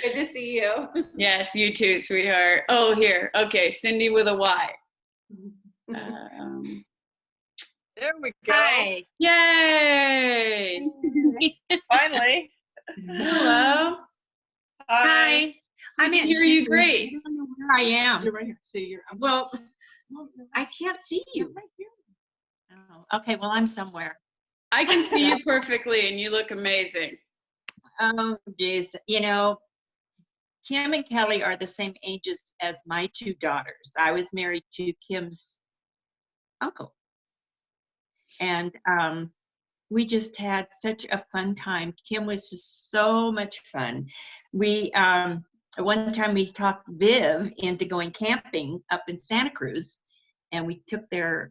Speaker 14: Good to see you.
Speaker 2: Yes, you too, sweetheart. Oh, here. Okay, Cindy with a Y.
Speaker 15: There we go.
Speaker 2: Hi. Yay!
Speaker 15: Finally.
Speaker 2: Hello.
Speaker 15: Hi.
Speaker 2: I can hear you great.
Speaker 15: I don't know where I am. You're right here. See, well, I can't see you. Right here. Oh, okay, well, I'm somewhere.
Speaker 2: I can see you perfectly, and you look amazing.
Speaker 15: Oh, geez. You know, Kim and Kelly are the same ages as my two daughters. I was married to Kim's uncle. And we just had such a fun time. Kim was just so much fun. We, one time we talked Viv into going camping up in Santa Cruz, and we took their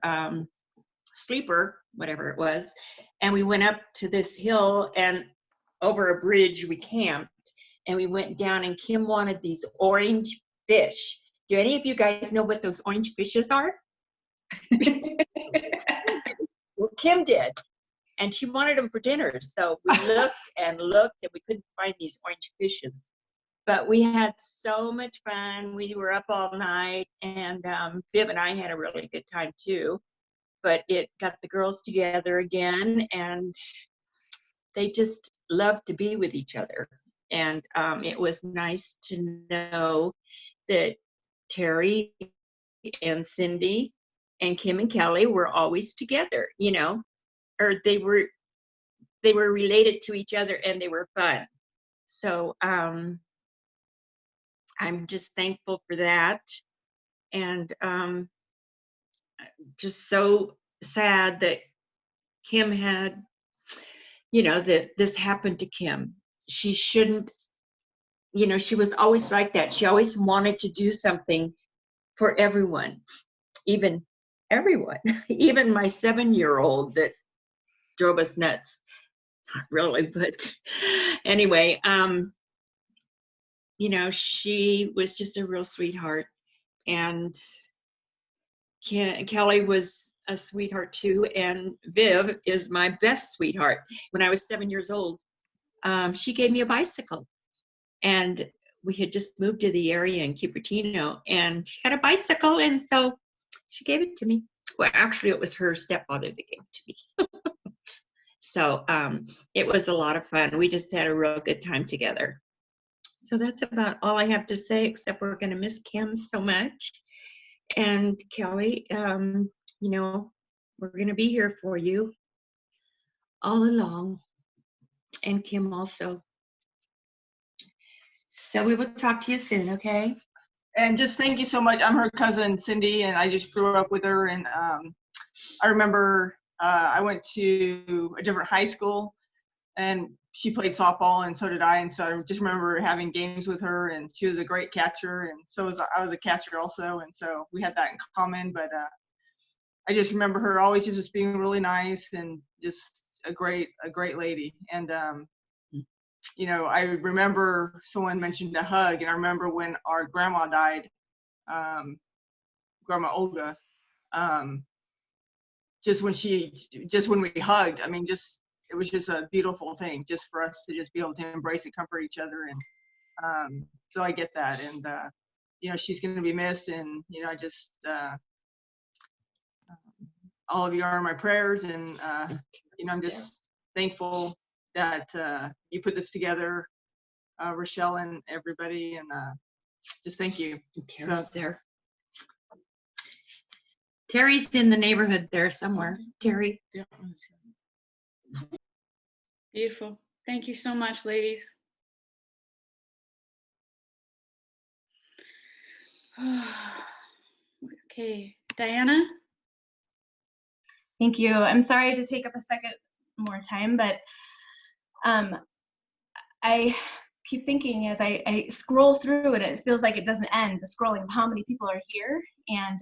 Speaker 15: sleeper, whatever it was, and we went up to this hill, and over a bridge we camped, and we went down, and Kim wanted these orange fish. Do any of you guys know what those orange fishes are? Well, Kim did, and she wanted them for dinner. So we looked and looked, and we couldn't find these orange fishes. But we had so much fun. We were up all night, and Viv and I had a really good time too. But it got the girls together again, and they just loved to be with each other. And it was nice to know that Terry and Cindy and Kim and Kelly were always together, you know, or they were related to each other, and they were fun. So I'm just thankful for that. And just so sad that Kim had, you know, that this happened to Kim. She shouldn't, you know, she was always like that. She always wanted to do something for everyone, even everyone, even my 7-year-old that drove us nuts. Not really, but anyway, you know, she was just a real sweetheart, and Kelly was a sweetheart too, and Viv is my best sweetheart. When I was 7 years old, she gave me a bicycle, and we had just moved to the area in Cupertino, and she had a bicycle, and so she gave it to me. Well, actually, it was her stepfather that gave it to me. So it was a lot of fun. We just had a real good time together. So that's about all I have to say, except we're going to miss Kim so much. And Kelly, you know, we're going to be here for you all along, and Kim also. So we will talk to you soon, okay?
Speaker 16: And just thank you so much. I'm her cousin Cindy, and I just grew up with her. And I remember I went to a different high school, and she played softball, and so did I. And so I just remember having games with her, and she was a great catcher, and so was I was a catcher also, and so we had that in common. But I just remember her always just being really nice and just a great lady. And you know, I remember someone mentioned a hug, and I remember when our grandma died, Grandma Olga, just when we hugged, I mean, it was just a beautiful thing just for us to just be able to embrace and comfort each other. And so I get that. And, you know, she's going to be missed. And, you know, I just, all of you are in my prayers. And, you know, I'm just thankful that you put this together, Rochelle and everybody. And just thank you.
Speaker 15: Terry's there. Terry's in the neighborhood there somewhere. Terry.
Speaker 16: Yeah.
Speaker 2: Beautiful. Thank you so much, ladies. Okay, Diana?
Speaker 6: Thank you. I'm sorry to take up a second more time, but I keep thinking as I scroll through and it feels like it doesn't end, the scrolling of how many people are here. And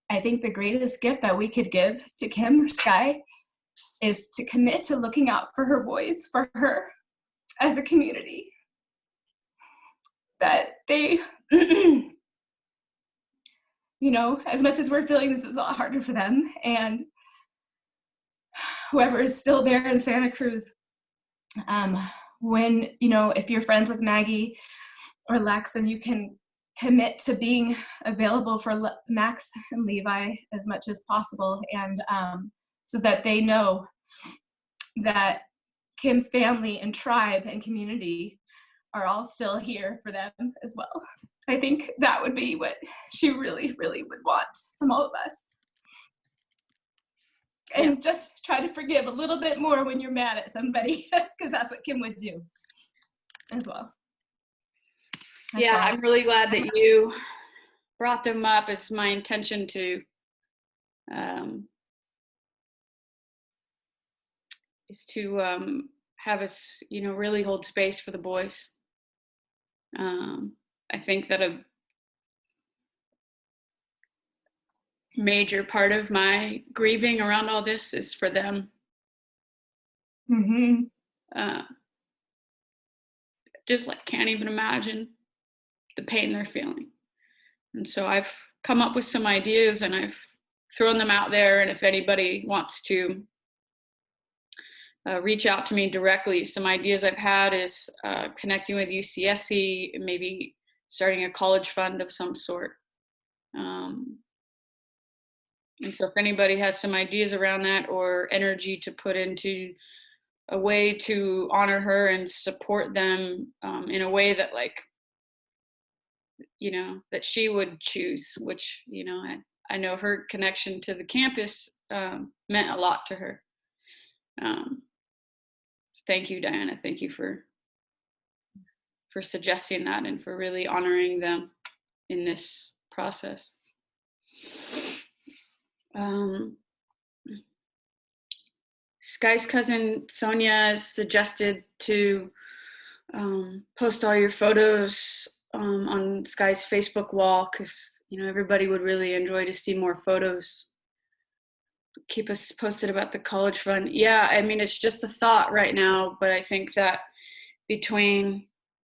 Speaker 6: I think the greatest gift that we could give to Kim or Sky is to commit to looking out for her boys, for her as a community. That they, you know, as much as we're feeling this is a lot harder for them, and whoever is still there in Santa Cruz, when, you know, if you're friends with Maggie or Lex, and you can commit to being available for Max and Levi as much as possible, and so that they know that Kim's family and tribe and community are all still here for them as well. I think that would be what she really, really would want from all of us. And just try to forgive a little bit more when you're mad at somebody, because that's what Kim would do as well. That's all.
Speaker 2: I'm really glad that you brought them up. It's my intention to have us, you know, really hold space for the boys. I think that a major part of my grieving around all this is for them. Just like can't even imagine the pain they're feeling. And so I've come up with some ideas and I've thrown them out there. And if anybody wants to reach out to me directly, some ideas I've had is connecting with UCSC, maybe starting a college fund of some sort. And so if anybody has some ideas around that or energy to put into a way to honor her and support them in a way that, like, you know, that she would choose, which, you know, I know her connection to the campus meant a lot to her. Thank you, Diana. Thank you for suggesting that and for really honoring them in this process. Sky's cousin Sonia suggested to post all your photos on Sky's Facebook wall, because, you know, everybody would really enjoy to see more photos. Keep us posted about the college fund. Yeah, I mean, it's just a thought right now, but I think that between,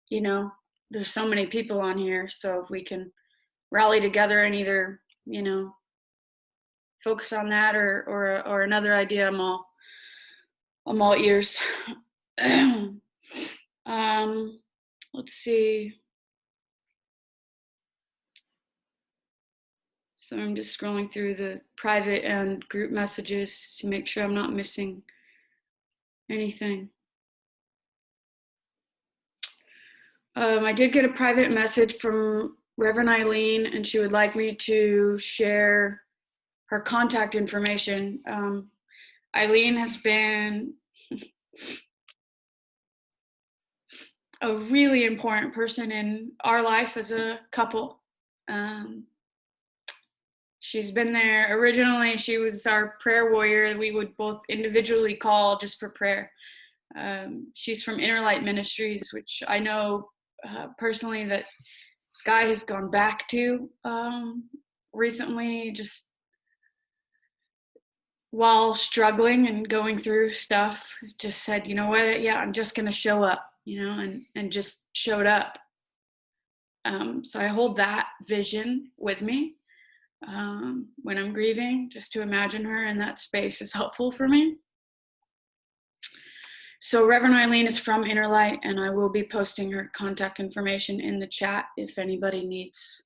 Speaker 2: you know, there's so many people on here, so if we can rally together and either, you know, focus on that or another idea, I'm all ears. Let's see. So I'm just scrolling through the private and group messages to make sure I'm not missing anything. I did get a private message from Reverend Eileen, and she would like me to share her contact information. Eileen has been a really important person in our life as a couple. She's been there. Originally, she was our prayer warrior. We would both individually call just for prayer. She's from Inner Light Ministries, which I know personally that Sky has gone back to recently, just while struggling and going through stuff. Just said, you know what, yeah, I'm just going to show up, and just showed up. So I hold that vision with me when I'm grieving. Just to imagine her in that space is helpful for me. So Reverend Eileen is from Inner Light, and I will be posting her contact information in the chat. If anybody needs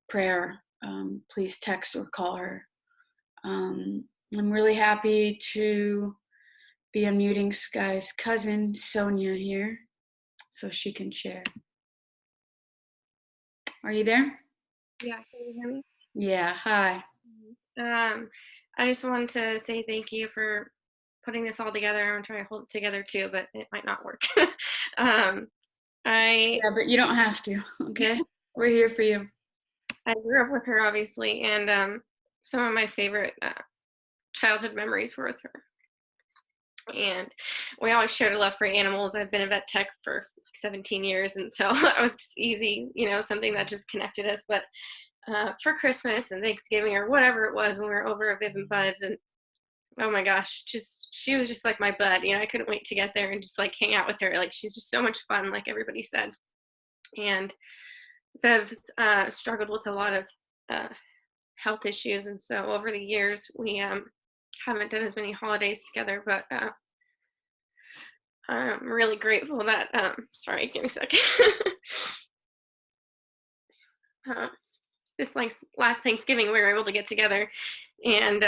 Speaker 2: prayer, please text or call her. I'm really happy to be unmuting Sky's cousin, Sonia, here, so she can share. Are you there?
Speaker 17: Yeah, can you hear me?
Speaker 2: Yeah, hi.
Speaker 17: I just wanted to say thank you for putting this all together. I'm trying to hold it together too, but it might not work.
Speaker 2: Yeah, but you don't have to, okay? We're here for you.
Speaker 17: I grew up with her, obviously, and some of my favorite childhood memories were with her. And we always shared a love for animals. I've been a vet tech for 17 years, and so it was just easy, something that just connected us. But for Christmas and Thanksgiving or whatever it was when we were over at Viv and Buds, and oh my gosh, she was just like my bud. I couldn't wait to get there and just like hang out with her. Like, she's just so much fun, like everybody said. And Viv struggled with a lot of health issues, and so over the years we haven't done as many holidays together, but I'm really grateful that sorry, give me a second. This last Thanksgiving we were able to get together and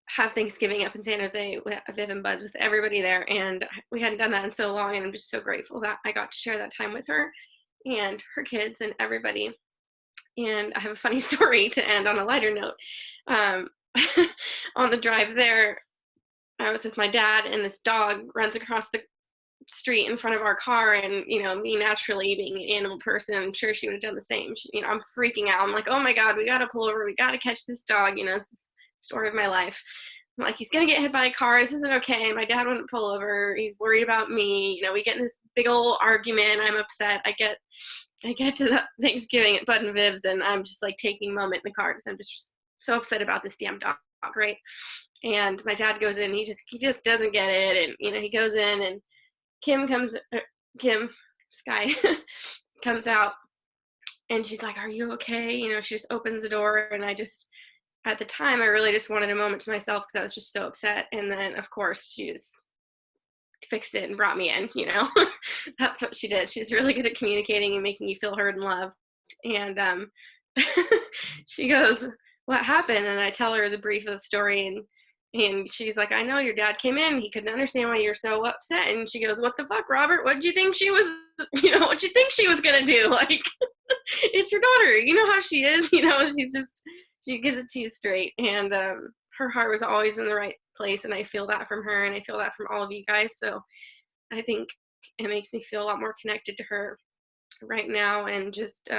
Speaker 17: have Thanksgiving up in San Jose with Viv and Buds with everybody there, and we hadn't done that in so long, and I'm just so grateful that I got to share that time with her and her kids and everybody. And I have a funny story to end on a lighter note. On the drive there, I was with my dad, and this dog runs across the street in front of our car, and me naturally being an animal person, I'm sure she would have done the same. I'm freaking out. I'm like, oh my god, we gotta pull over, we gotta catch this dog. It's the story of my life. I'm like, he's gonna get hit by a car, this isn't okay. My dad wouldn't pull over, he's worried about me. We get in this big old argument, I'm upset. I get to the Thanksgiving at Bud and Viv's, and I'm just like taking a moment in the car because I'm just so upset about this damn dog, right? And my dad goes in, he just doesn't get it, and he goes in, and Sky comes out, and she's like, are you okay? She just opens the door, and at the time, I really just wanted a moment to myself because I was just so upset. And then, of course, she just fixed it and brought me in, That's what she did. She's really good at communicating and making you feel heard and loved. And she goes, what happened? And I tell her the brief of the story, and she's like, I know your dad came in, he couldn't understand why you're so upset. And she goes, what the fuck, Robert? What did you think she was, what you think she was gonna do? Like, it's your daughter, you know how she is, she gives it to you straight. And her heart was always in the right place, and I feel that from her, and I feel that from all of you guys. So I think it makes me feel a lot more connected to her right now, and just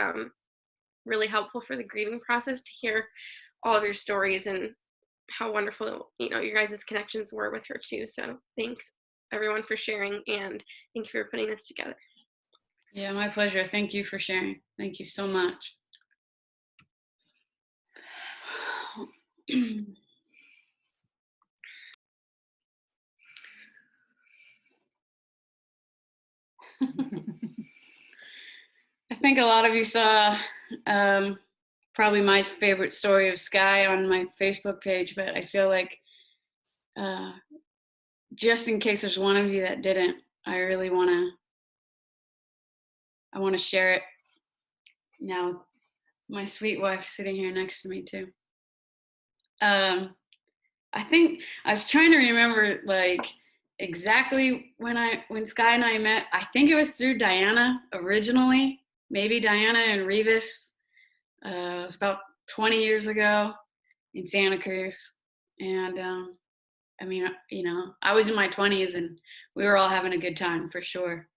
Speaker 17: really helpful for the grieving process to hear all of your stories and how wonderful your guys' connections were with her too. So thanks everyone for sharing, and thank you for putting this together.
Speaker 2: Yeah, my pleasure. Thank you for sharing. Thank you so much. I think a lot of you saw probably my favorite story of Sky on my Facebook page, but I feel like just in case there's one of you that didn't, I really want to share it now. My sweet wife sitting here next to me too. I think I was trying to remember like exactly when Sky and I met. I think it was through Diana originally, maybe Diana and Revis. It was about 20 years ago in Santa Cruz. And I mean, I was in my 20s, and we were all having a good time for sure.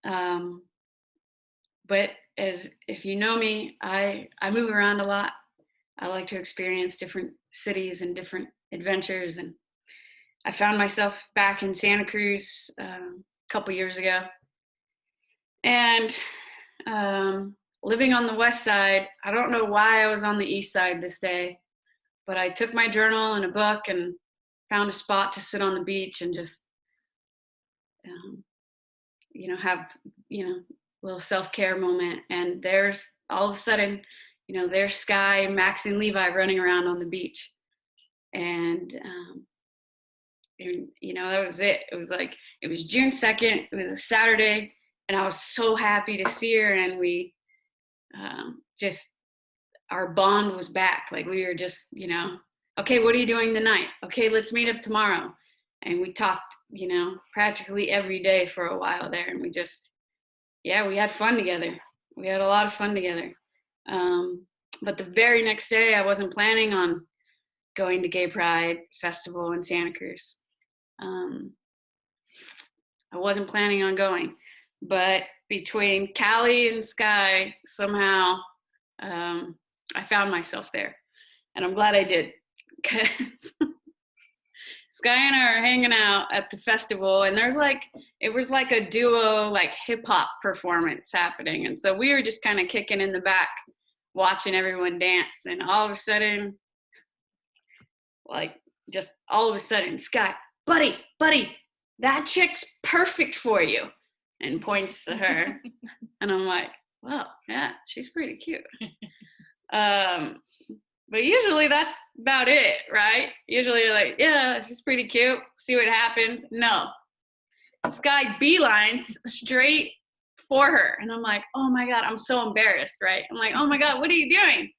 Speaker 2: But as if you know me, I move around a lot. I like to experience different cities and different adventures. And I found myself back in Santa Cruz a couple years ago. And living on the west side, I don't know why I was on the east side this day, but I took my journal and a book and found a spot to sit on the beach and just, have, a little self-care moment. And there's all of a sudden, there's Sky, Max, and Levi running around on the beach. And that was it. It was like, it was June 2nd. It was a Saturday. And I was so happy to see her. And we our bond was back. Like we were just, okay, what are you doing tonight? Okay, let's meet up tomorrow. And we talked, practically every day for a while there. And we just, we had fun together. We had a lot of fun together. But the very next day, I wasn't planning on going to Gay Pride Festival in Santa Cruz. I wasn't planning on going. But between Callie and Sky, somehow I found myself there. And I'm glad I did, because Sky and I are hanging out at the festival, and it was like a duo, like hip hop performance happening. And so we were just kind of kicking in the back, watching everyone dance. And all of a sudden, Sky, buddy, that chick's perfect for you. And points to her. And I'm like, well, yeah, she's pretty cute. But usually that's about it, right? Usually you're like, yeah, she's pretty cute. See what happens. No. Sky beelines straight for her. And I'm like, oh my God, I'm so embarrassed, right? I'm like, oh my God, what are you doing?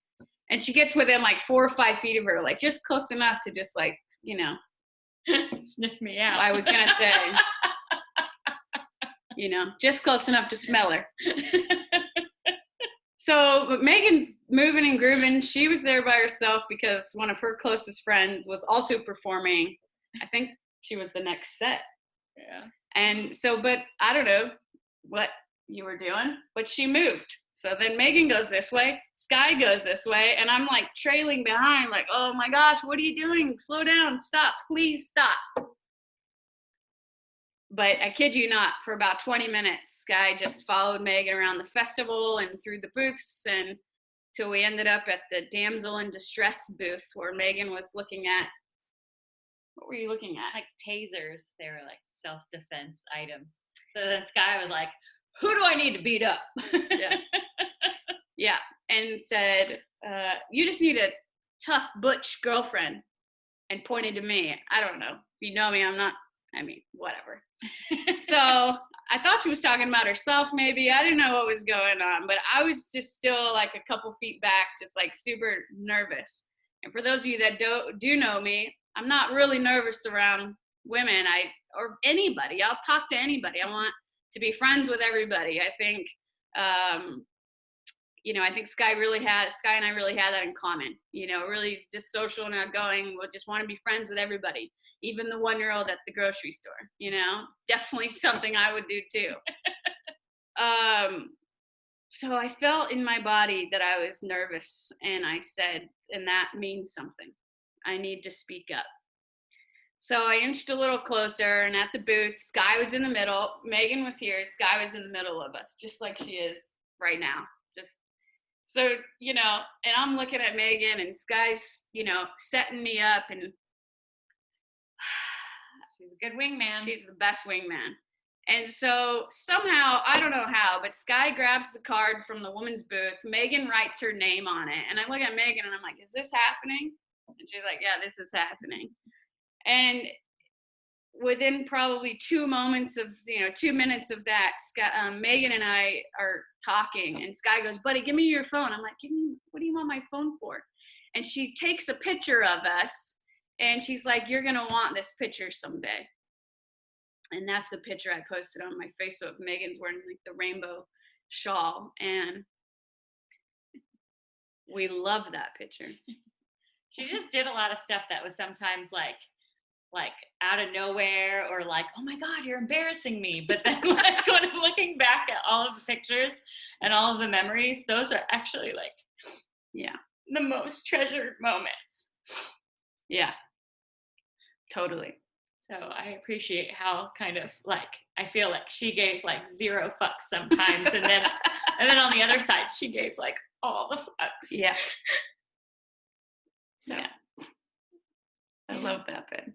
Speaker 2: And she gets within like 4 or 5 feet of her, like just close enough to just like,
Speaker 18: sniff me out.
Speaker 2: I was going to say, just close enough to smell her. So, but Megan's moving and grooving. She was there by herself because one of her closest friends was also performing. I think she was the next set.
Speaker 18: Yeah.
Speaker 2: And so, but I don't know what you were doing, but she moved. So then Megan goes this way, Sky goes this way, and I'm like trailing behind, like, oh my gosh, what are you doing? Slow down, stop, please stop. But I kid you not, for about 20 minutes, Sky just followed Megan around the festival and through the booths, and till we ended up at the damsel in distress booth where Megan was looking at. What were you looking at?
Speaker 18: Like tasers. They were like self-defense items. So then Sky was like, who do I need to beat up?
Speaker 2: Yeah. Yeah. And said, you just need a tough butch girlfriend. And pointed to me. I don't know. If you know me, whatever. So I thought she was talking about herself, maybe. I didn't know what was going on, but I was just still like a couple feet back, just like super nervous. And for those of you that do know me, I'm not really nervous around women or anybody. I'll talk to anybody. I want to be friends with everybody. I think, I think Sky and I really had that in common, really just social and outgoing. We'll just want to be friends with everybody, even the 1-year-old at the grocery store, definitely something I would do too. So I felt in my body that I was nervous, and I said, and that means something. I need to speak up. So I inched a little closer, and at the booth, Sky was in the middle. Megan was here. Sky was in the middle of us, just like she is right now. So, and I'm looking at Megan, and Sky's, setting me up, and
Speaker 18: she's a good wingman.
Speaker 2: She's the best wingman. And so somehow, I don't know how, but Sky grabs the card from the woman's booth. Megan writes her name on it. And I look at Megan and I'm like, is this happening? And she's like, yeah, this is happening. And within probably 2 minutes of that, Megan and I are talking, and Sky goes, buddy, give me your phone. I'm like, what do you want my phone for? And she takes a picture of us, and she's like, you're going to want this picture someday. And that's the picture I posted on my Facebook. Megan's wearing like the rainbow shawl, and we love that picture.
Speaker 18: She just did a lot of stuff that was sometimes like like out of nowhere, or like, oh my God, you're embarrassing me. But then like when I'm looking back at all of the pictures and all of the memories, those are actually like,
Speaker 2: Yeah.
Speaker 18: the most treasured moments.
Speaker 2: Yeah. Totally.
Speaker 18: So I appreciate how kind of like, I feel like she gave like 0 fucks sometimes. And then on the other side, she gave like all the fucks.
Speaker 2: Yeah.
Speaker 18: So
Speaker 2: yeah. I love that, Ben.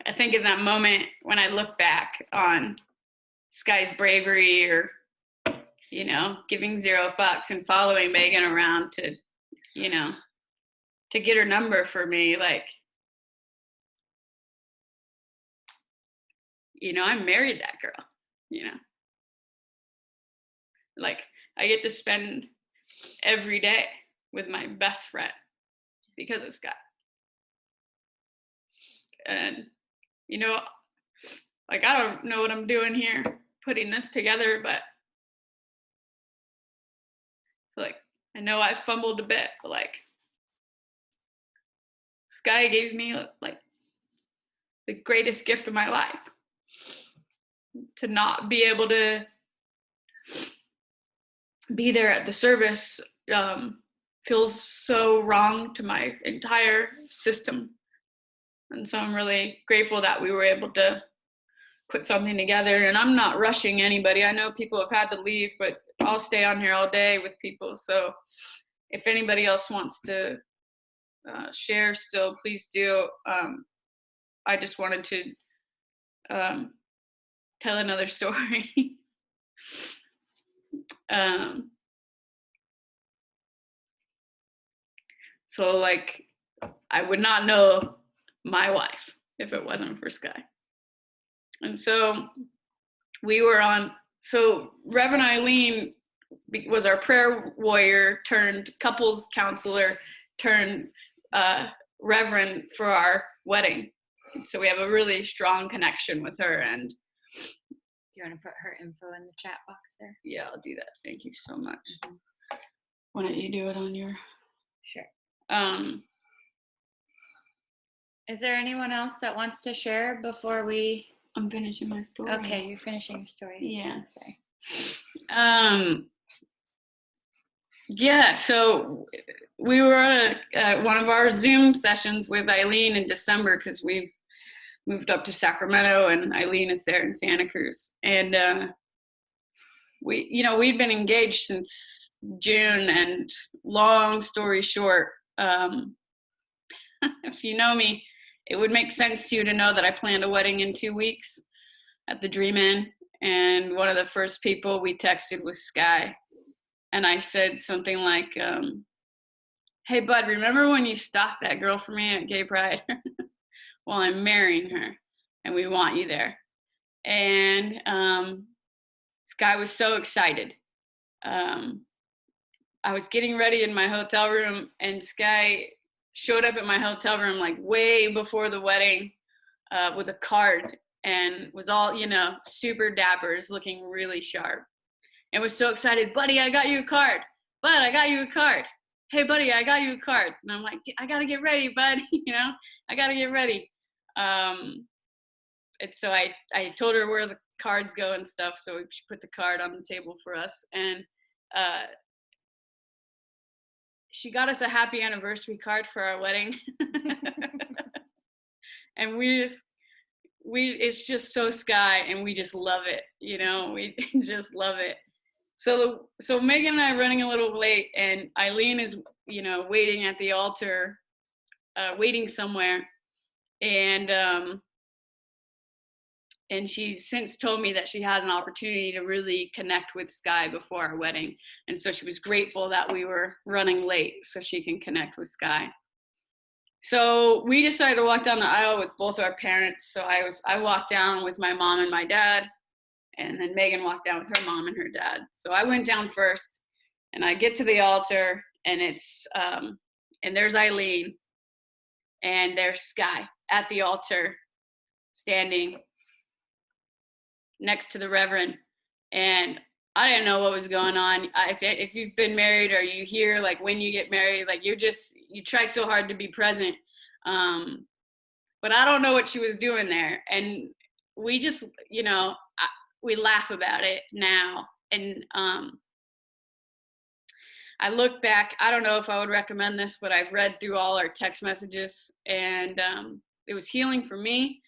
Speaker 2: I think in that moment when I look back on Sky's bravery, or, you know, giving 0 fucks and following Megan around to, you know, to get her number for me, like, you know, I married that girl, you know. Like, I get to spend every day with my best friend because of Sky. And, you know, like, I don't know what I'm doing here putting this together, but so, like, I know I fumbled a bit, but like, Sky gave me like the greatest gift of my life. To not be able to be there at the service feels so wrong to my entire system. And so I'm really grateful that we were able to put something together. And I'm not rushing anybody. I know people have had to leave, but I'll stay on here all day with people. So if anybody else wants to share still, please do. I just wanted to tell another story. So like, I would not know my wife if it wasn't for Sky. And so we were on, so Reverend Eileen was our prayer warrior turned couples counselor turned reverend for our wedding. So we have a really strong connection with her. And
Speaker 18: do you want to put her info in the chat box there?
Speaker 2: Yeah, I'll do that. Thank you so much. Why don't you do it on your?
Speaker 18: Sure. Is there anyone else that wants to share before we?
Speaker 2: I'm finishing my story.
Speaker 18: Okay, you're finishing your story.
Speaker 2: Yeah.
Speaker 18: Okay.
Speaker 2: Yeah, so we were at one of our Zoom sessions with Eileen in December because we moved up to Sacramento and Eileen is there in Santa Cruz. And we'd been engaged since June, and long story short, if you know me, it would make sense to you to know that I planned a wedding in 2 weeks at the Dream Inn. And one of the first people we texted was Sky. And I said something like, hey, bud, remember when you stalked that girl for me at Gay Pride? Well, I'm marrying her, and we want you there. And Sky was so excited. I was getting ready in my hotel room, and Sky showed up at my hotel room like way before the wedding with a card, and was all, super dapper, looking really sharp. And was so excited, buddy, I got you a card. Bud, I got you a card. Hey, buddy, I got you a card. And I'm like, I got to get ready, bud. I got to get ready. And so I told her where the cards go and stuff. So she put the card on the table for us. And she got us a happy anniversary card for our wedding. And it's just so Sky, and we just love it. We just love it. So Megan and I are running a little late, and Eileen is, waiting at the altar, waiting somewhere. And she's since told me that she had an opportunity to really connect with Sky before our wedding. And so she was grateful that we were running late so she can connect with Sky. So we decided to walk down the aisle with both our parents. So I walked down with my mom and my dad, and then Megan walked down with her mom and her dad. So I went down first, and I get to the altar, and it's and there's Eileen, and there's Sky at the altar, standing next to the Reverend. And I didn't know what was going on. If you've been married, or you hear like when you get married, like you try so hard to be present.
Speaker 19: but I don't know what she was doing there. And we just, you know, we laugh about it now. And I look back, I don't know if I would recommend this, but I've read through all our text messages, and it was healing for me.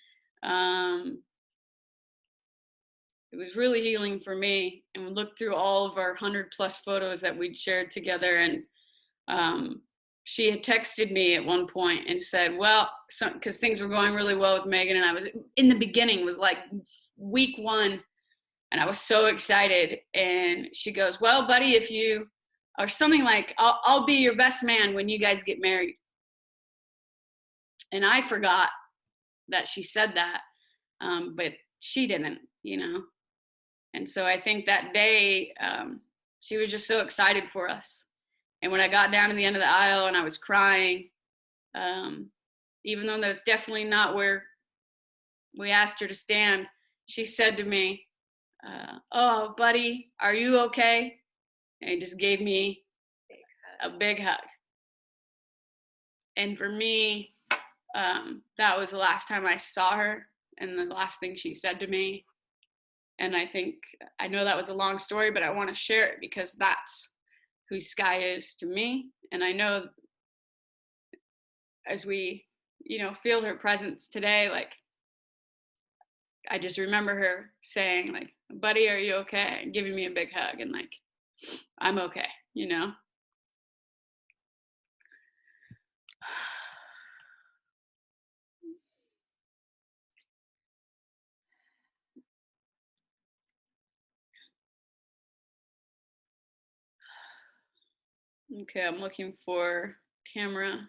Speaker 19: It was really healing for me. And we looked through all of our 100+ photos that we'd shared together. And she had texted me at one point and said, well, because things were going really well with Megan, and I was in the beginning, was like week 1, and I was so excited. And she goes, well, buddy, if you, or something like, I'll be your best man when you guys get married. And I forgot that she said that, but she didn't, you know. And so I think that day, she was just so excited for us. And when I got down to the end of the aisle and I was crying, even though that's definitely not where we asked her to stand, she said to me, oh, buddy, are you okay? And he just gave me a big hug. And for me, that was the last time I saw her and the last thing she said to me. And I know that was a long story, but I want to share it because that's who Sky is to me. And I know as we, you know, feel her presence today, like, I just remember her saying, like, buddy, are you okay? And giving me a big hug, and like, I'm okay, you know? Okay, I'm looking for Tamara.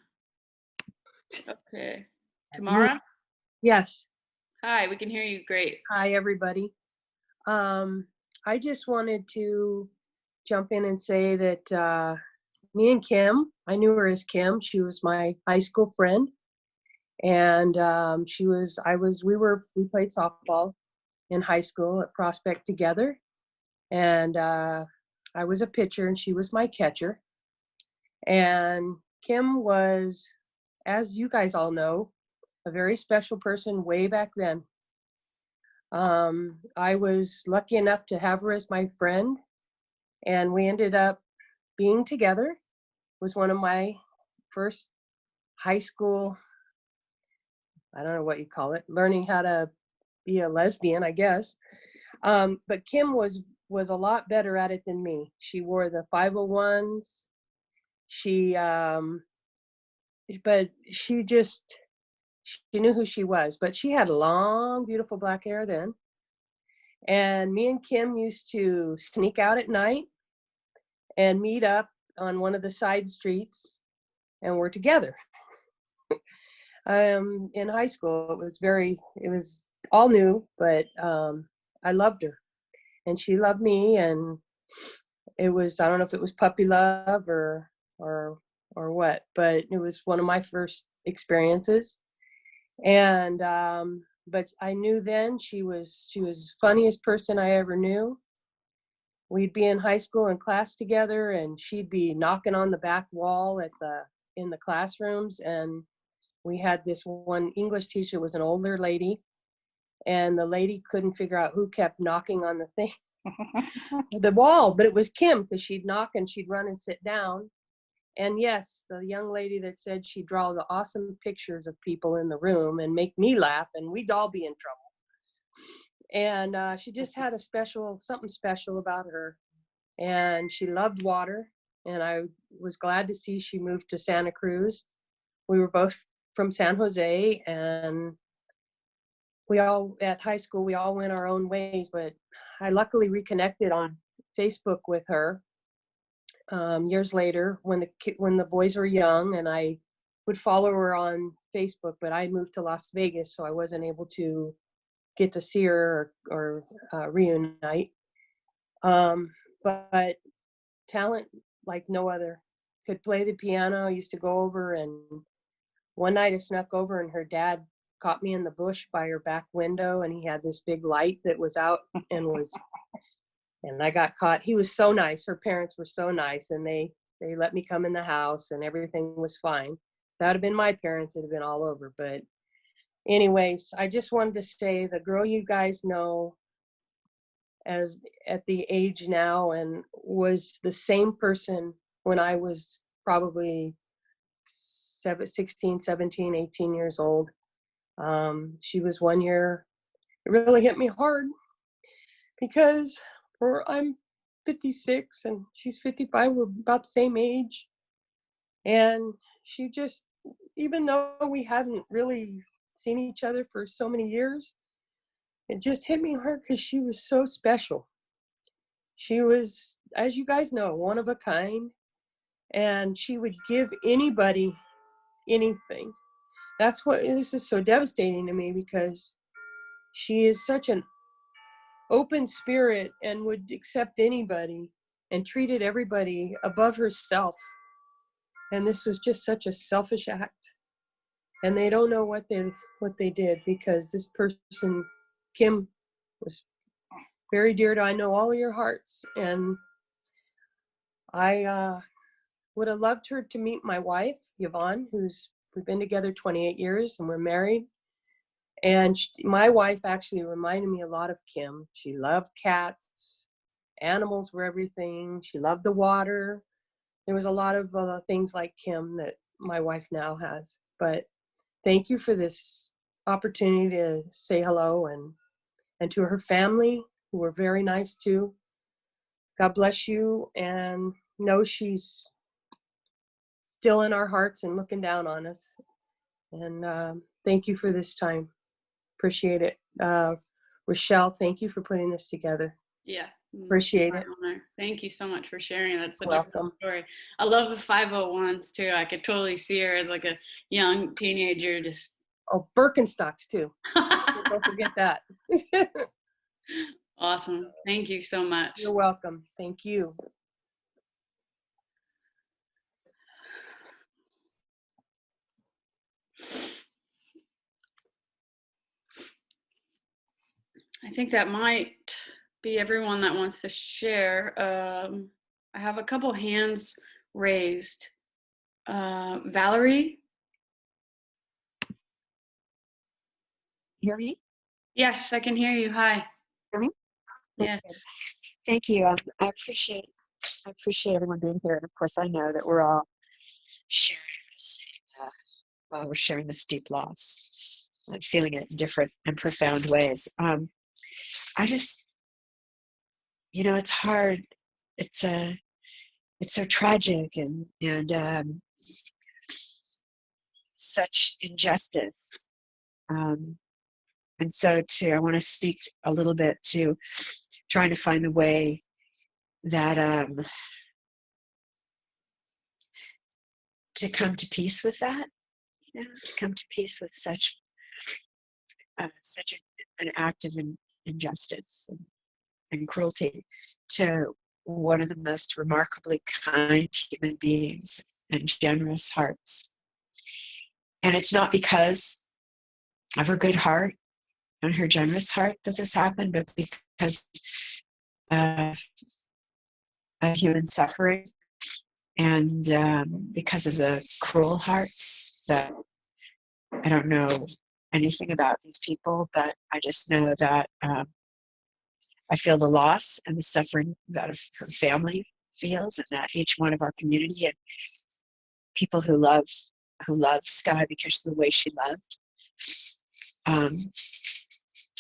Speaker 19: Okay. Tamara?
Speaker 20: Yes.
Speaker 19: Hi, we can hear you great.
Speaker 20: Hi, everybody. I just wanted to jump in and say that me and Kim, I knew her as Kim. She was my high school friend. And we played softball in high school at Prospect together. And I was a pitcher and she was my catcher. And Kim was, as you guys all know, a very special person way back then. I was lucky enough to have her as my friend, and we ended up being together. It was one of my first high school, I don't know what you call it, learning how to be a lesbian, I guess. But Kim was a lot better at it than me. She wore the 501s. But she knew who she was. But she had long, beautiful black hair then. And me and Kim used to sneak out at night and meet up on one of the side streets, and we're together. In high school, it was all new, but I loved her, and she loved me, and it was, I don't know if it was puppy love or what, but it was one of my first experiences. And but I knew then she was funniest person I ever knew. We'd be in high school in class together, and she'd be knocking on the back wall in the classrooms. And we had this one English teacher, was an older lady, and the lady couldn't figure out who kept knocking on the thing, the wall, but it was Kim, because she'd knock and she'd run and sit down. And yes, the young lady that said she'd draw the awesome pictures of people in the room and make me laugh, and we'd all be in trouble. And she just had something special about her. And she loved water. And I was glad to see she moved to Santa Cruz. We were both from San Jose, and at high school, we all went our own ways, but I luckily reconnected on Facebook with her years later when the boys were young, and I would follow her on Facebook, but I moved to Las Vegas, so I wasn't able to get to see her or reunite. But talent like no other. Could play the piano. I used to go over, and one night I snuck over, and her dad caught me in the bush by her back window, and he had this big light that was out and I got caught. He was so nice. Her parents were so nice, and they let me come in the house, and everything was fine. If that had been my parents, it'd have been all over. But anyways, I just wanted to say the girl you guys know as at the age now and was the same person when I was probably 16, 17, 18 years old. She was 1 year. It really hit me hard because I'm 56 and she's 55. We're about the same age. And she just, even though we hadn't really seen each other for so many years, it just hit me hard because she was so special. She was, as you guys know, one of a kind, and she would give anybody anything. That's what, this is so devastating to me because she is such an open spirit and would accept anybody and treated everybody above herself. And this was just such a selfish act. And they don't know what they did because this person, Kim, was very dear to, I know, all of your hearts. And I would have loved her to meet my wife, Yvonne, we've been together 28 years and we're married. And my wife actually reminded me a lot of Kim. She loved cats. Animals were everything. She loved the water. There was a lot of things like Kim that my wife now has. But thank you for this opportunity to say hello and to her family, who were very nice too. God bless you, and know she's still in our hearts and looking down on us. And thank you for this time. Appreciate it. Rochelle, thank you for putting this together.
Speaker 19: Yeah.
Speaker 20: Appreciate
Speaker 19: My
Speaker 20: it.
Speaker 19: honor. Thank you so much for sharing. That's such a
Speaker 20: Welcome.
Speaker 19: cool story. I love the 501s too. I could totally see her as like a young teenager just.
Speaker 20: Oh, Birkenstocks too. Don't forget that.
Speaker 19: Awesome. Thank you so much.
Speaker 20: You're welcome. Thank you.
Speaker 19: I think that might be everyone that wants to share. I have a couple hands raised. Valerie?
Speaker 21: Hear me?
Speaker 19: Yes, I can hear you. Hi.
Speaker 21: Hear me?
Speaker 19: Yeah.
Speaker 21: Thank you. I appreciate everyone being here. And of course, I know that we're all sharing this. We're sharing this deep loss. I'm feeling it in different and profound ways. I just, it's hard. It's so tragic and such injustice. And so I want to speak a little bit to trying to find the way that to come to peace with that, to come to peace with such an act of injustice and cruelty to one of the most remarkably kind human beings and generous hearts. And it's not because of her good heart and her generous heart that this happened, but because of human suffering and because of the cruel hearts that I don't know anything about these people, but I just know that I feel the loss and the suffering that her family feels, and that each one of our community and people who love Sky because of the way she loved,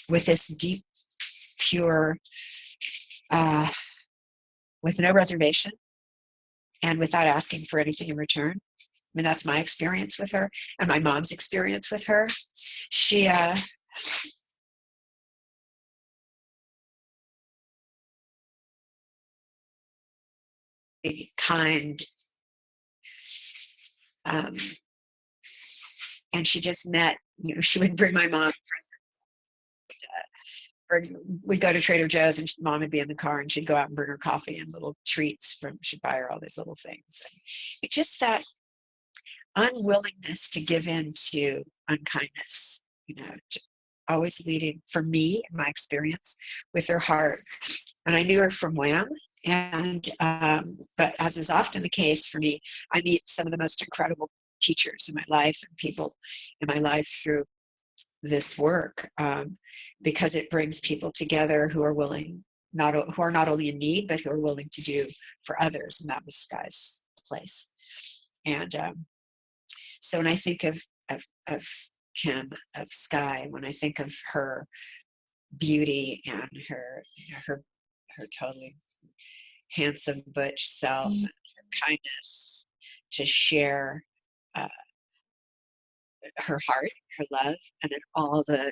Speaker 21: with this deep, pure, with no reservation and without asking for anything in return. I mean, that's my experience with her and my mom's experience with her. She, kind, and she just met, she would bring my mom presents. We'd go to Trader Joe's and Mom would be in the car and she'd go out and bring her coffee and little treats she'd buy her all these little things. And it just that unwillingness to give in to unkindness, always leading, for me, in my experience, with her heart. And I knew her from Wham! And but as is often the case for me, I meet some of the most incredible teachers in my life and people in my life through this work, because it brings people together who are willing, who are not only in need, but who are willing to do for others. And that was Sky's place. And so when I think of Kim, of Sky, when I think of her beauty and her totally handsome butch self and her kindness to share her heart, her love, and then all the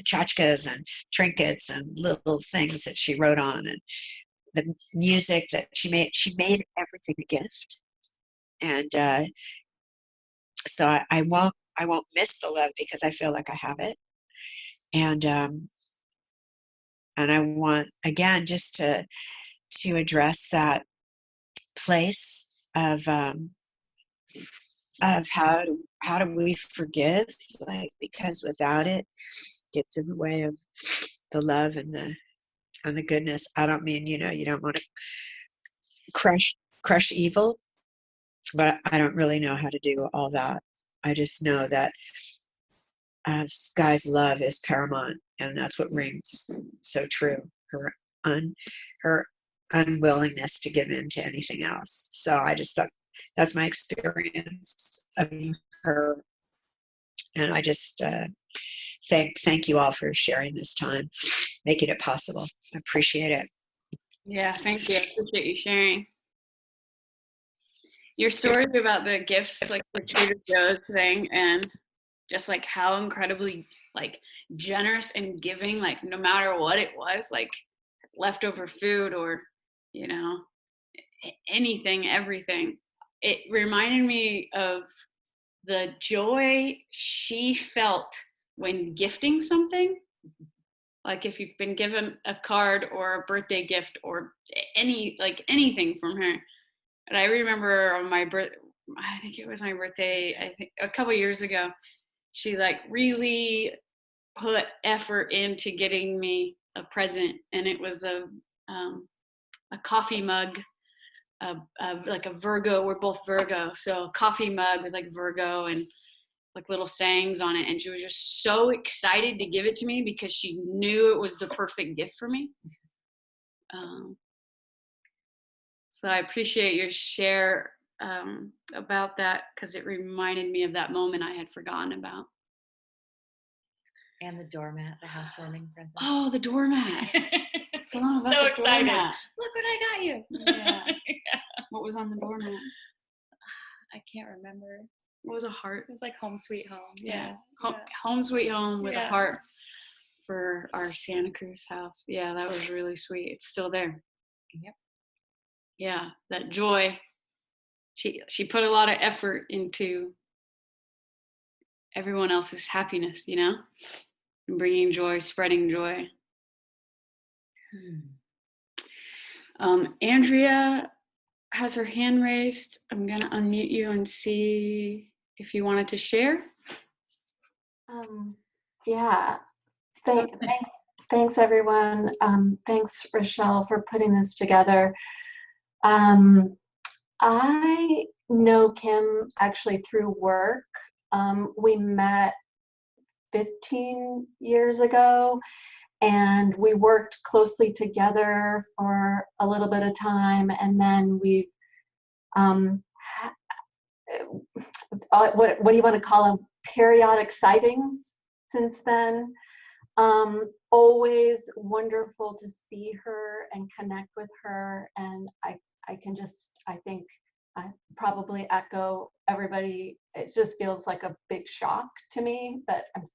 Speaker 21: tchotchkes and trinkets and little things that she wrote on, and the music that she made everything a gift. And so I won't miss the love because I feel like I have it. And I want, again, just to address that place of how do we forgive, like, because without it gets in the way of the love and the goodness. I don't mean, you don't want to crush evil, but I don't really know how to do all that. I just know that Sky's love is paramount, and that's what rings so true. Her unwillingness to give in to anything else. So I just thought that's my experience of her, and I just thank you all for sharing this time, making it possible. I appreciate it.
Speaker 19: Yeah, thank you. I appreciate you sharing. Your story about the gifts, like the Trader Joe's thing, and just like how incredibly like generous and giving, like no matter what it was, like leftover food or, anything, everything. It reminded me of the joy she felt when gifting something. Like if you've been given a card or a birthday gift or anything from her. And I remember on I think it was my birthday, I think a couple years ago, she like really put effort into getting me a present, and it was a coffee mug, like a Virgo. We're both Virgo, so a coffee mug with like Virgo and like little sayings on it, and she was just so excited to give it to me because she knew it was the perfect gift for me. So I appreciate your share about that, because it reminded me of that moment I had forgotten about.
Speaker 1: And the doormat, the housewarming present.
Speaker 19: Oh, the doormat.
Speaker 18: So excited.
Speaker 19: Doormat.
Speaker 1: Look what I got you.
Speaker 19: Yeah. What was on the doormat?
Speaker 1: I can't remember.
Speaker 19: What was a heart?
Speaker 18: It was like Home Sweet Home.
Speaker 19: Yeah. Home Sweet Home with a
Speaker 18: Yeah.
Speaker 19: heart for our Santa Cruz house. Yeah, that was really sweet. It's still there.
Speaker 1: Yep.
Speaker 19: Yeah, that joy. She put a lot of effort into everyone else's happiness, and bringing joy, spreading joy. Andrea has her hand raised. I'm going to unmute you and see if you wanted to share.
Speaker 22: Yeah, thanks everyone. Thanks Rochelle for putting this together. I know Kim actually through work. We met 15 years ago, and we worked closely together for a little bit of time, and then we've what do you want to call them, periodic sightings since then. Always wonderful to see her and connect with her, and I can just, I think I probably echo everybody. It just feels like a big shock to me that I'm,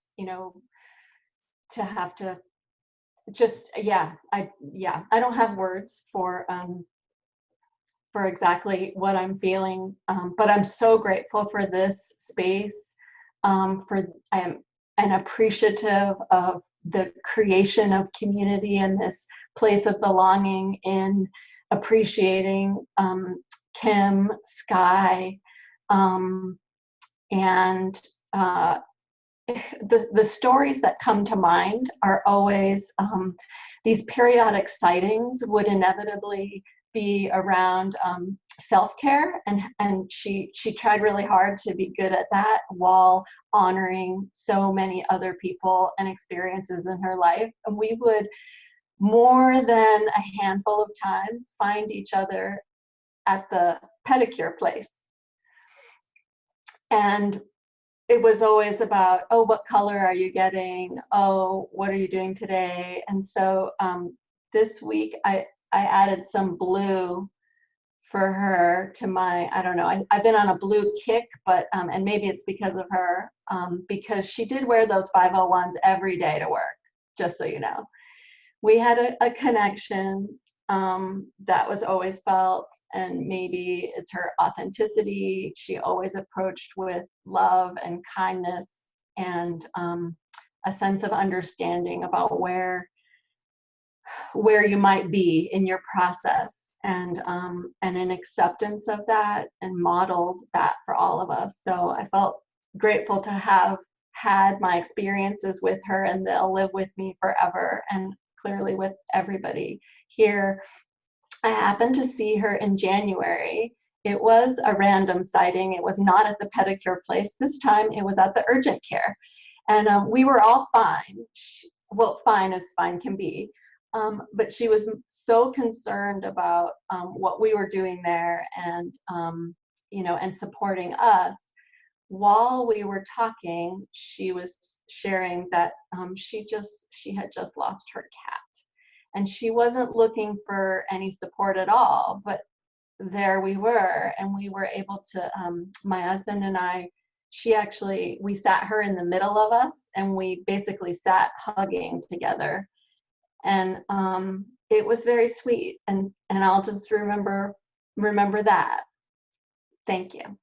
Speaker 22: to have to just, I don't have words for exactly what I'm feeling, but I'm so grateful for this space. I am appreciative of the creation of community and this place of belonging in appreciating Kim, Sky, and the stories that come to mind are always these periodic sightings would inevitably be around self-care, and she tried really hard to be good at that while honoring so many other people and experiences in her life. And we would more than a handful of times find each other at the pedicure place. And it was always about, oh, what color are you getting? Oh, what are you doing today? And so this week I added some blue for her to my, I don't know, I've been on a blue kick, but, and maybe it's because of her, because she did wear those 501s every day to work, just so you know. We had a connection that was always felt, and maybe it's her authenticity. She always approached with love and kindness and a sense of understanding about where you might be in your process, and an acceptance of that, and modeled that for all of us. So I felt grateful to have had my experiences with her, and they'll live with me forever, and clearly with everybody here. I happened to see her in January. It was a random sighting. It was not at the pedicure place. This time it was at the urgent care. And we were all fine. Well, fine as fine can be. But she was so concerned about what we were doing there, and, you know, and supporting us. While we were talking, she was sharing that she had just lost her cat, and she wasn't looking for any support at all, but there we were, and we were able to, my husband and I, we sat her in the middle of us, and we basically sat hugging together. And it was very sweet, and I'll just remember that. Thank you.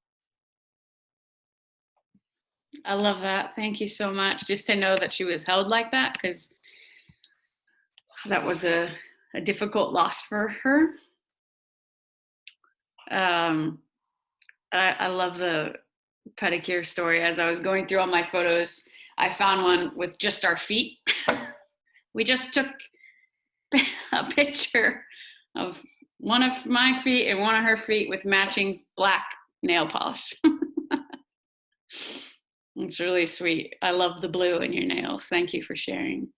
Speaker 19: I love that. Thank you so much. Just to know that she was held like that, because that was a difficult loss for her. I love the pedicure story. As I was going through all my photos, I found one with just our feet. We just took a picture of one of my feet and one of her feet with matching black nail polish. It's really sweet. I love the blue in your nails. Thank you for sharing.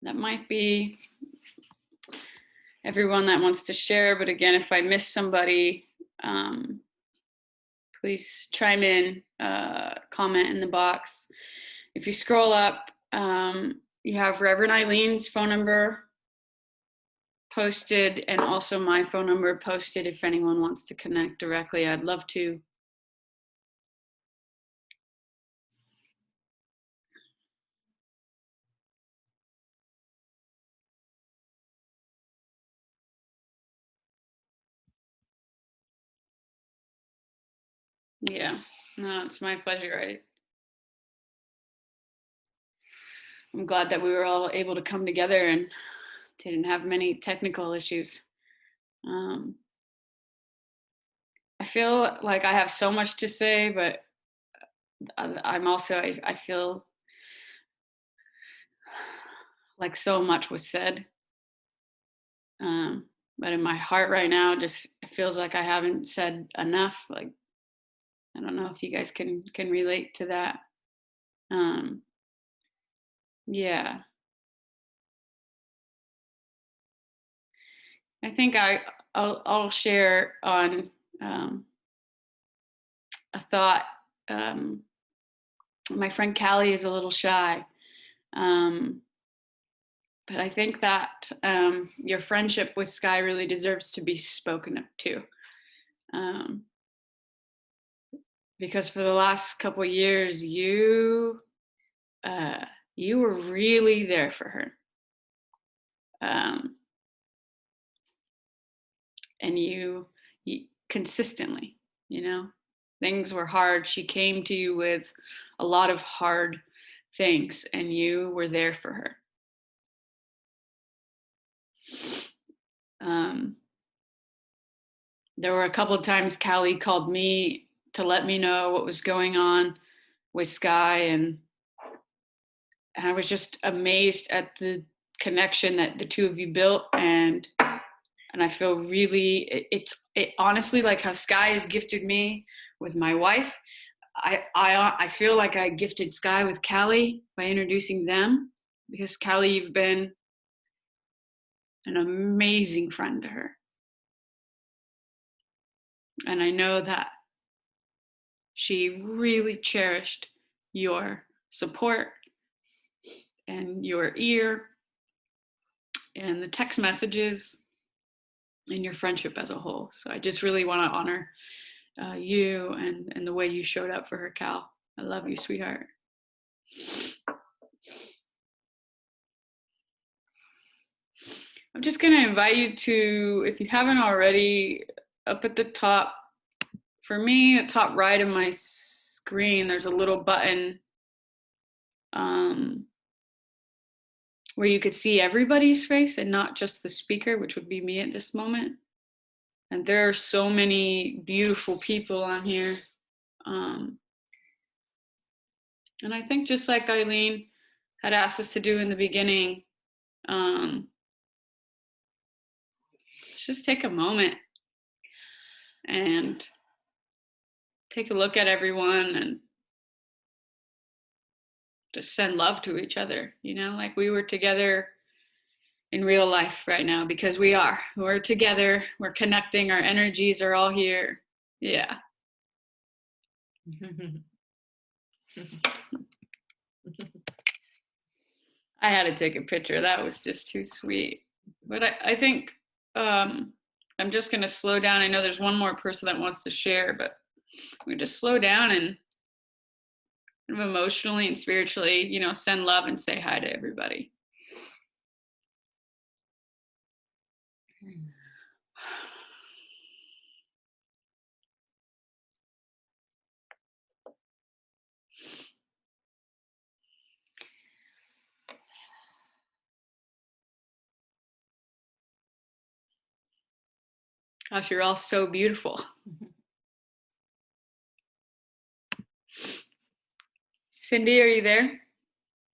Speaker 19: That might be everyone that wants to share, but again, if I miss somebody, please chime in, comment in the box. If you scroll up, you have Reverend Eileen's phone number posted, and also my phone number posted if anyone wants to connect directly. I'd love to. Yeah, no, it's my pleasure. I'm glad that we were all able to come together and didn't have many technical issues. I feel like I have so much to say, but I'm also, I feel like so much was said. But in my heart right now, just it feels like I haven't said enough. Like, I don't know if you guys can relate to that. Yeah. I think I'll share on a thought. My friend Callie is a little shy. But I think that your friendship with Sky really deserves to be spoken up to. Because for the last couple of years, you were really there for her. And you consistently, things were hard. She came to you with a lot of hard things, and you were there for her. There were a couple of times Callie called me to let me know what was going on with Sky, and I was just amazed at the connection that the two of you built, and I feel really, it honestly, like how Sky has gifted me with my wife, I feel like I gifted Sky with Callie by introducing them, because Callie, you've been an amazing friend to her. And I know that she really cherished your support and your ear and the text messages and your friendship as a whole. So I just really want to honor you and the way you showed up for her, Cal. I love you, sweetheart. I'm just going to invite you to, if you haven't already, up at the top, for me, the top right of my screen, there's a little button where you could see everybody's face and not just the speaker, which would be me at this moment. And there are so many beautiful people on here. And I think just like Eileen had asked us to do in the beginning, let's just take a moment and take a look at everyone and just send love to each other, you know, like we were together in real life right now, because we're together, we're connecting, our energies are all here. Yeah. I had to take a picture. That was just too sweet. But I think I'm just going to slow down. I know there's one more person that wants to share, but we just slow down and kind of emotionally and spiritually, you know, send love and say hi to everybody. Gosh, you're all so beautiful. Cindy, are you there?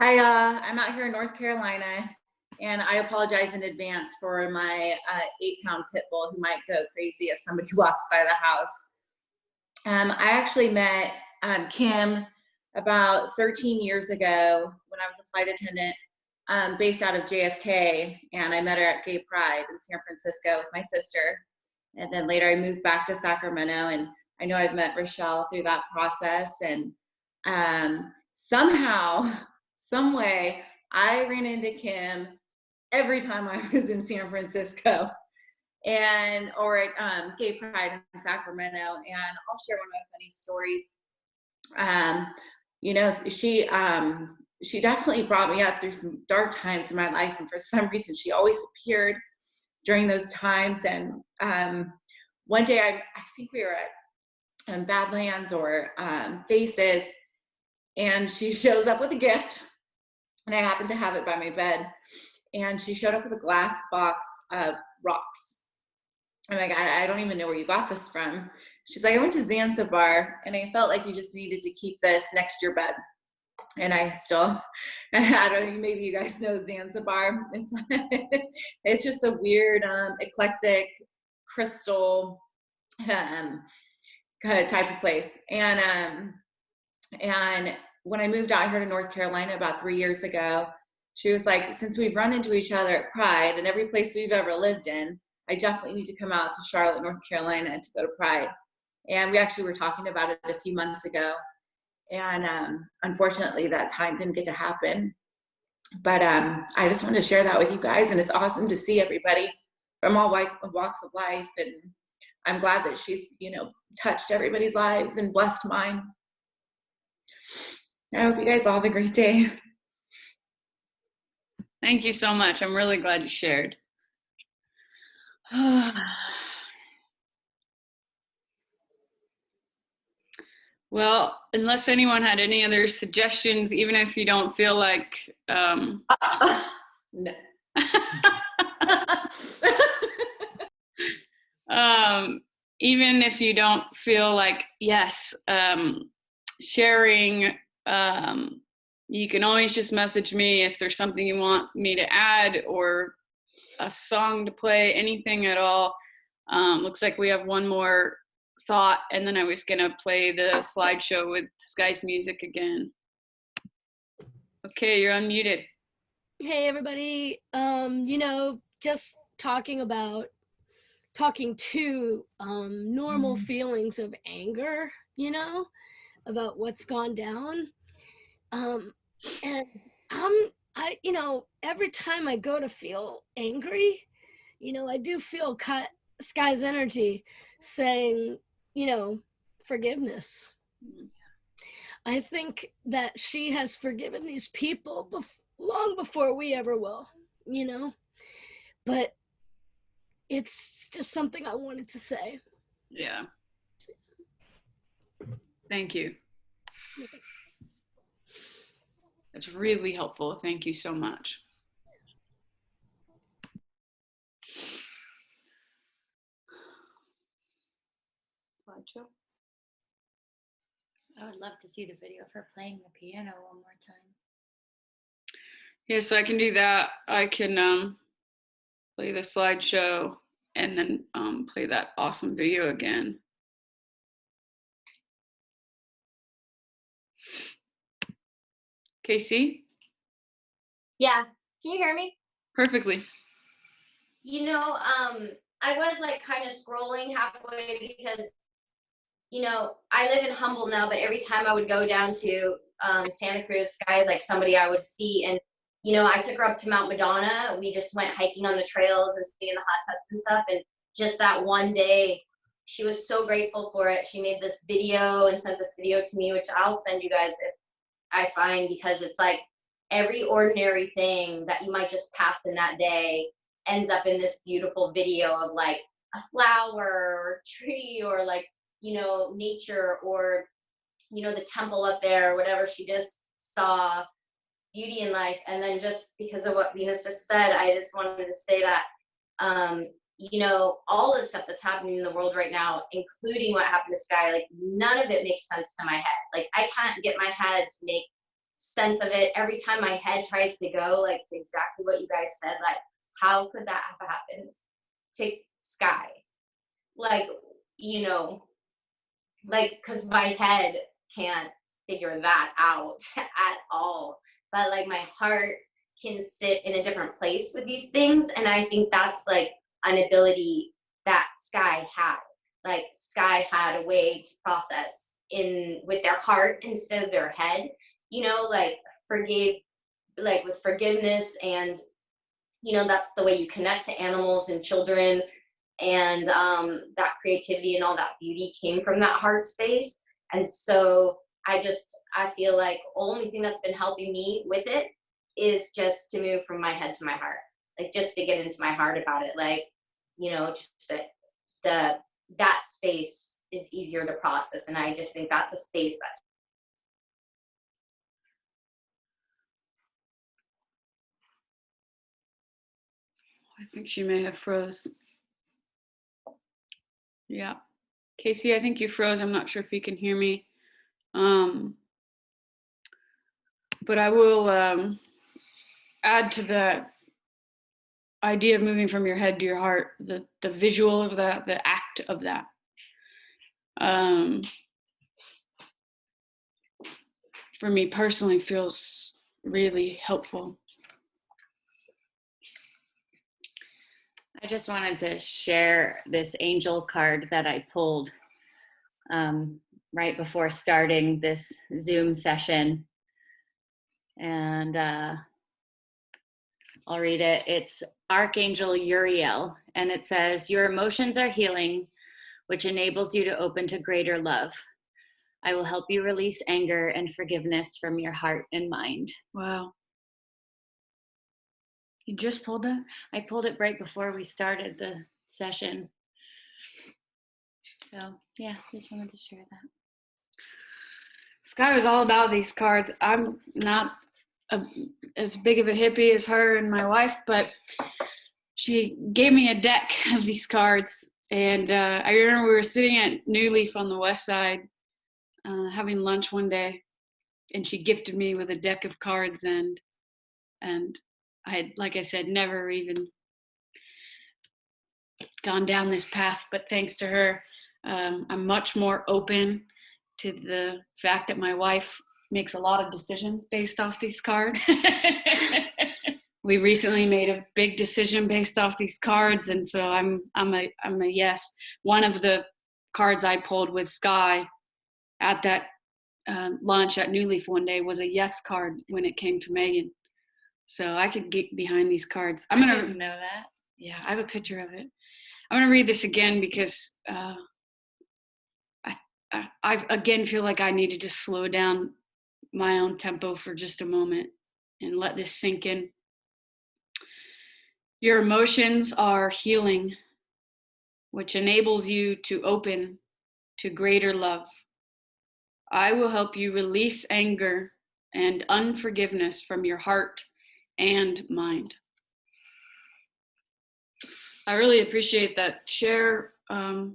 Speaker 3: Hi, I'm out here in North Carolina, and I apologize in advance for my 8-pound pit bull who might go crazy if somebody walks by the house. I actually met Kim about 13 years ago when I was a flight attendant based out of JFK, and I met her at Gay Pride in San Francisco with my sister. And then later I moved back to Sacramento, and I know I've met Rochelle through that process. And somehow, some way, I ran into Kim every time I was in San Francisco or at Gay Pride in Sacramento. And I'll share one of my funny stories. You know, she definitely brought me up through some dark times in my life, and for some reason she always appeared during those times. And one day I think we were at Badlands or Faces, and she shows up with a gift, and I happened to have it by my bed, and she showed up with a glass box of rocks. I'm like, I don't even know where you got this from. She's like, I went to Zanzibar, and I felt like you just needed to keep this next to your bed. And I don't know, maybe you guys know Zanzibar. It's just a weird, eclectic, crystal kind of type of place. And when I moved out here to North Carolina about 3 years ago, she was like, since we've run into each other at Pride and every place we've ever lived in, I definitely need to come out to Charlotte, North Carolina to go to Pride. And we actually were talking about it a few months ago. And unfortunately, that time didn't get to happen. But I just wanted to share that with you guys. And it's awesome to see everybody from all walks of life. And I'm glad that she's, you know, touched everybody's lives and blessed mine. I hope you guys all have a great day.
Speaker 19: Thank you so much. I'm really glad you shared. Well, unless anyone had any other suggestions, even if you don't feel like
Speaker 3: No.
Speaker 19: even if you don't feel like, yes, sharing, you can always just message me if there's something you want me to add or a song to play, anything at all. Looks like we have one more thought, and then I was gonna play the slideshow with Sky's music again. Okay, you're unmuted.
Speaker 8: Hey everybody, just talking to normal feelings of anger, about what's gone down. And every time I go to feel angry, I do feel Sky's energy saying, forgiveness. I think that she has forgiven these people long before we ever will, but it's just something I wanted to say.
Speaker 19: Yeah. Thank you. That's really helpful. Thank you so much. Slideshow.
Speaker 1: I would love to see the video of her playing the piano one more time.
Speaker 19: Yeah, so I can do that. I can play the slideshow and then play that awesome video again. Casey?
Speaker 7: Yeah, can you hear me?
Speaker 19: Perfectly.
Speaker 7: I was like kind of scrolling halfway because, I live in Humboldt now, but every time I would go down to Santa Cruz, Sky is like somebody I would see. And, I took her up to Mount Madonna. We just went hiking on the trails and staying in the hot tubs and stuff. And just that one day, she was so grateful for it. She made this video and sent this video to me, which I'll send you guys if I find, because it's like every ordinary thing that you might just pass in that day ends up in this beautiful video of like a flower or a tree or like, nature or, the temple up there, or whatever she just saw, beauty in life. And then just because of what Venus just said, I just wanted to say that, all the stuff that's happening in the world right now, including what happened to Sky, like none of it makes sense to my head. Like I can't get my head to make sense of it. Every time my head tries to go, like it's exactly what you guys said, like how could that have happened to Sky? Like, because my head can't figure that out at all. But like my heart can sit in a different place with these things. And I think that's like an ability that Sky had. Like Sky had a way to process with their heart instead of their head, with forgiveness. And, that's the way you connect to animals and children. And that creativity and all that beauty came from that heart space. And so I feel like the only thing that's been helping me with it is just to move from my head to my heart, like just to get into my heart about it. Like, that space is easier to process. And I just think that's a space that.
Speaker 19: I think she may have froze. Yeah. Casey, I think you froze. I'm not sure if you can hear me. But I will add to the idea of moving from your head to your heart, the visual of that, the act of that. For me personally feels really helpful.
Speaker 4: I just wanted to share this angel card that I pulled right before starting this Zoom session. And I'll read it. It's Archangel Uriel, and it says, "Your emotions are healing, which enables you to open to greater love. I will help you release anger and forgiveness from your heart and mind."
Speaker 19: Wow. You just pulled that?
Speaker 4: I pulled it right before we started the session. So yeah, just wanted to share that.
Speaker 19: Sky was all about these cards. I'm not as big of a hippie as her and my wife, but she gave me a deck of these cards, And I remember we were sitting at New Leaf on the west side having lunch one day, and she gifted me with a deck of cards, and I had, like I said, never even gone down this path, but thanks to her, I'm much more open to the fact that my wife makes a lot of decisions based off these cards. We recently made a big decision based off these cards, and so I'm a yes. One of the cards I pulled with Sky at that lunch at New Leaf one day was a yes card when it came to Megan. So I could get behind these cards.
Speaker 18: I didn't know that.
Speaker 19: Yeah, I have a picture of it. I'm gonna read this again because I again feel like I needed to slow down my own tempo for just a moment and let this sink in. Your emotions are healing, which enables you to open to greater love. I will help you release anger and unforgiveness from your heart and mind. I really appreciate that share. I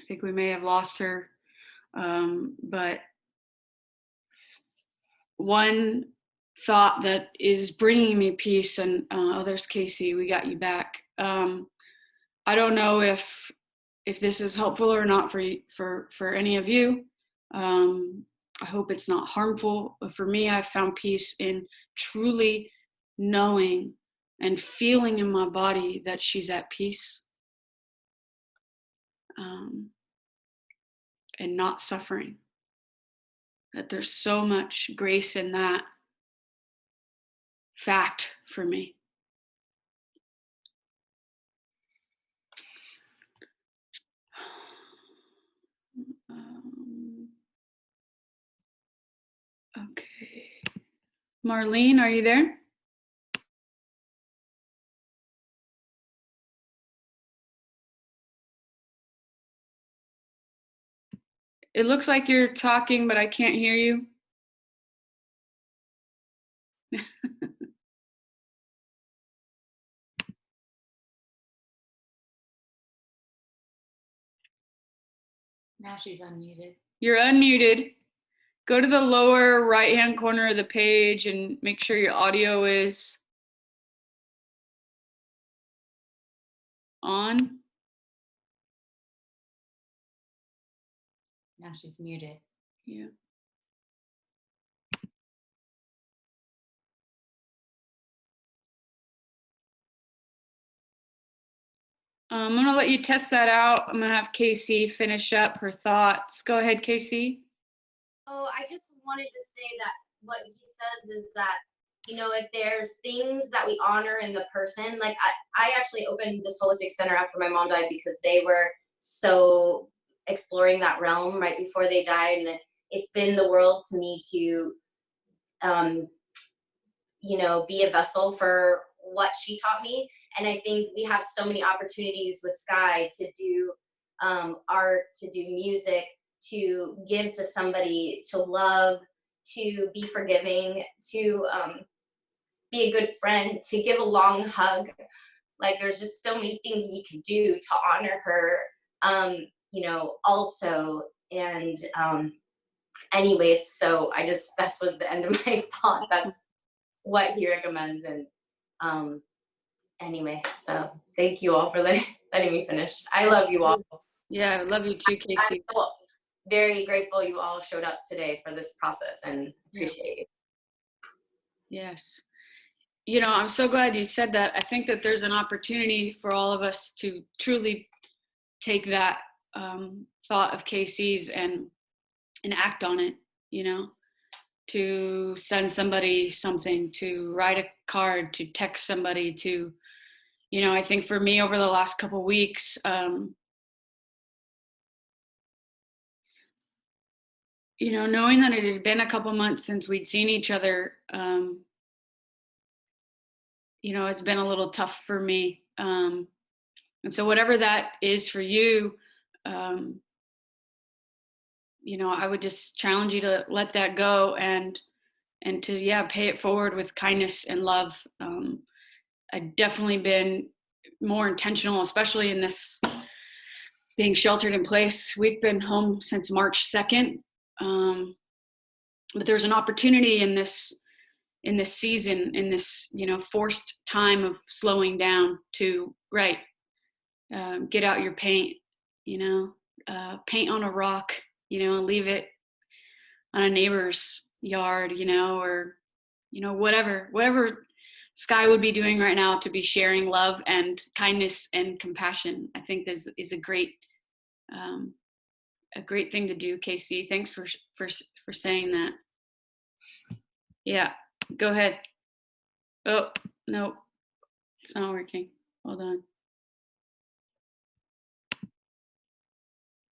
Speaker 19: think we may have lost her, but one thought that is bringing me peace, and there's Casey, we got you back. I don't know if this is helpful or not for any of you. I hope it's not harmful. But for me, I found peace in truly knowing and feeling in my body that she's at peace, and not suffering. That there's so much grace in that fact for me. Okay. Marlene, are you there? It looks like you're talking, but I can't hear you.
Speaker 1: Now she's unmuted.
Speaker 19: You're unmuted. Go to the lower right-hand corner of the page and make sure your audio is on.
Speaker 1: Now she's muted.
Speaker 19: Yeah. I'm gonna let you test that out. I'm gonna have Casey finish up her thoughts. Go ahead, Casey.
Speaker 7: Oh, I just wanted to say that what he says is that, you know, if there's things that we honor in the person, like I actually opened this holistic center after my mom died because they were so exploring that realm right before they died. And it's been the world to me to, you know, be a vessel for what she taught me. And I think we have so many opportunities with Sky to do art, to do music, to give to somebody, to love, to be forgiving, to be a good friend, to give a long hug. Like there's just so many things we could do to honor her, you know, also. And anyways, so that was the end of my thought. That's what he recommends. And anyway, so thank you all for letting me finish. I love you all.
Speaker 19: Yeah, I love you too, Casey.
Speaker 7: I'm so very grateful you all showed up today for this process and appreciate it.
Speaker 19: Yes. You know, I'm so glad you said that. I think that there's an opportunity for all of us to truly take that thought of Casey's and act on it, you know, to send somebody something, to write a card, to text somebody, to, you know, I think for me over the last couple of weeks, you know, knowing that it had been a couple months since we'd seen each other, you know, it's been a little tough for me. And so whatever that is for you, you know, I would just challenge you to let that go and to, yeah, pay it forward with kindness and love. I've definitely been more intentional, especially in this being sheltered in place. We've been home since March 2nd. But there's an opportunity in this season, in this, forced time of slowing down to get out your paint, paint on a rock, and leave it on a neighbor's yard, or, whatever Sky would be doing right now to be sharing love and kindness and compassion. I think this is a great thing to do, Casey. Thanks for saying that. Yeah, go ahead. Oh, no, it's not working. Hold on.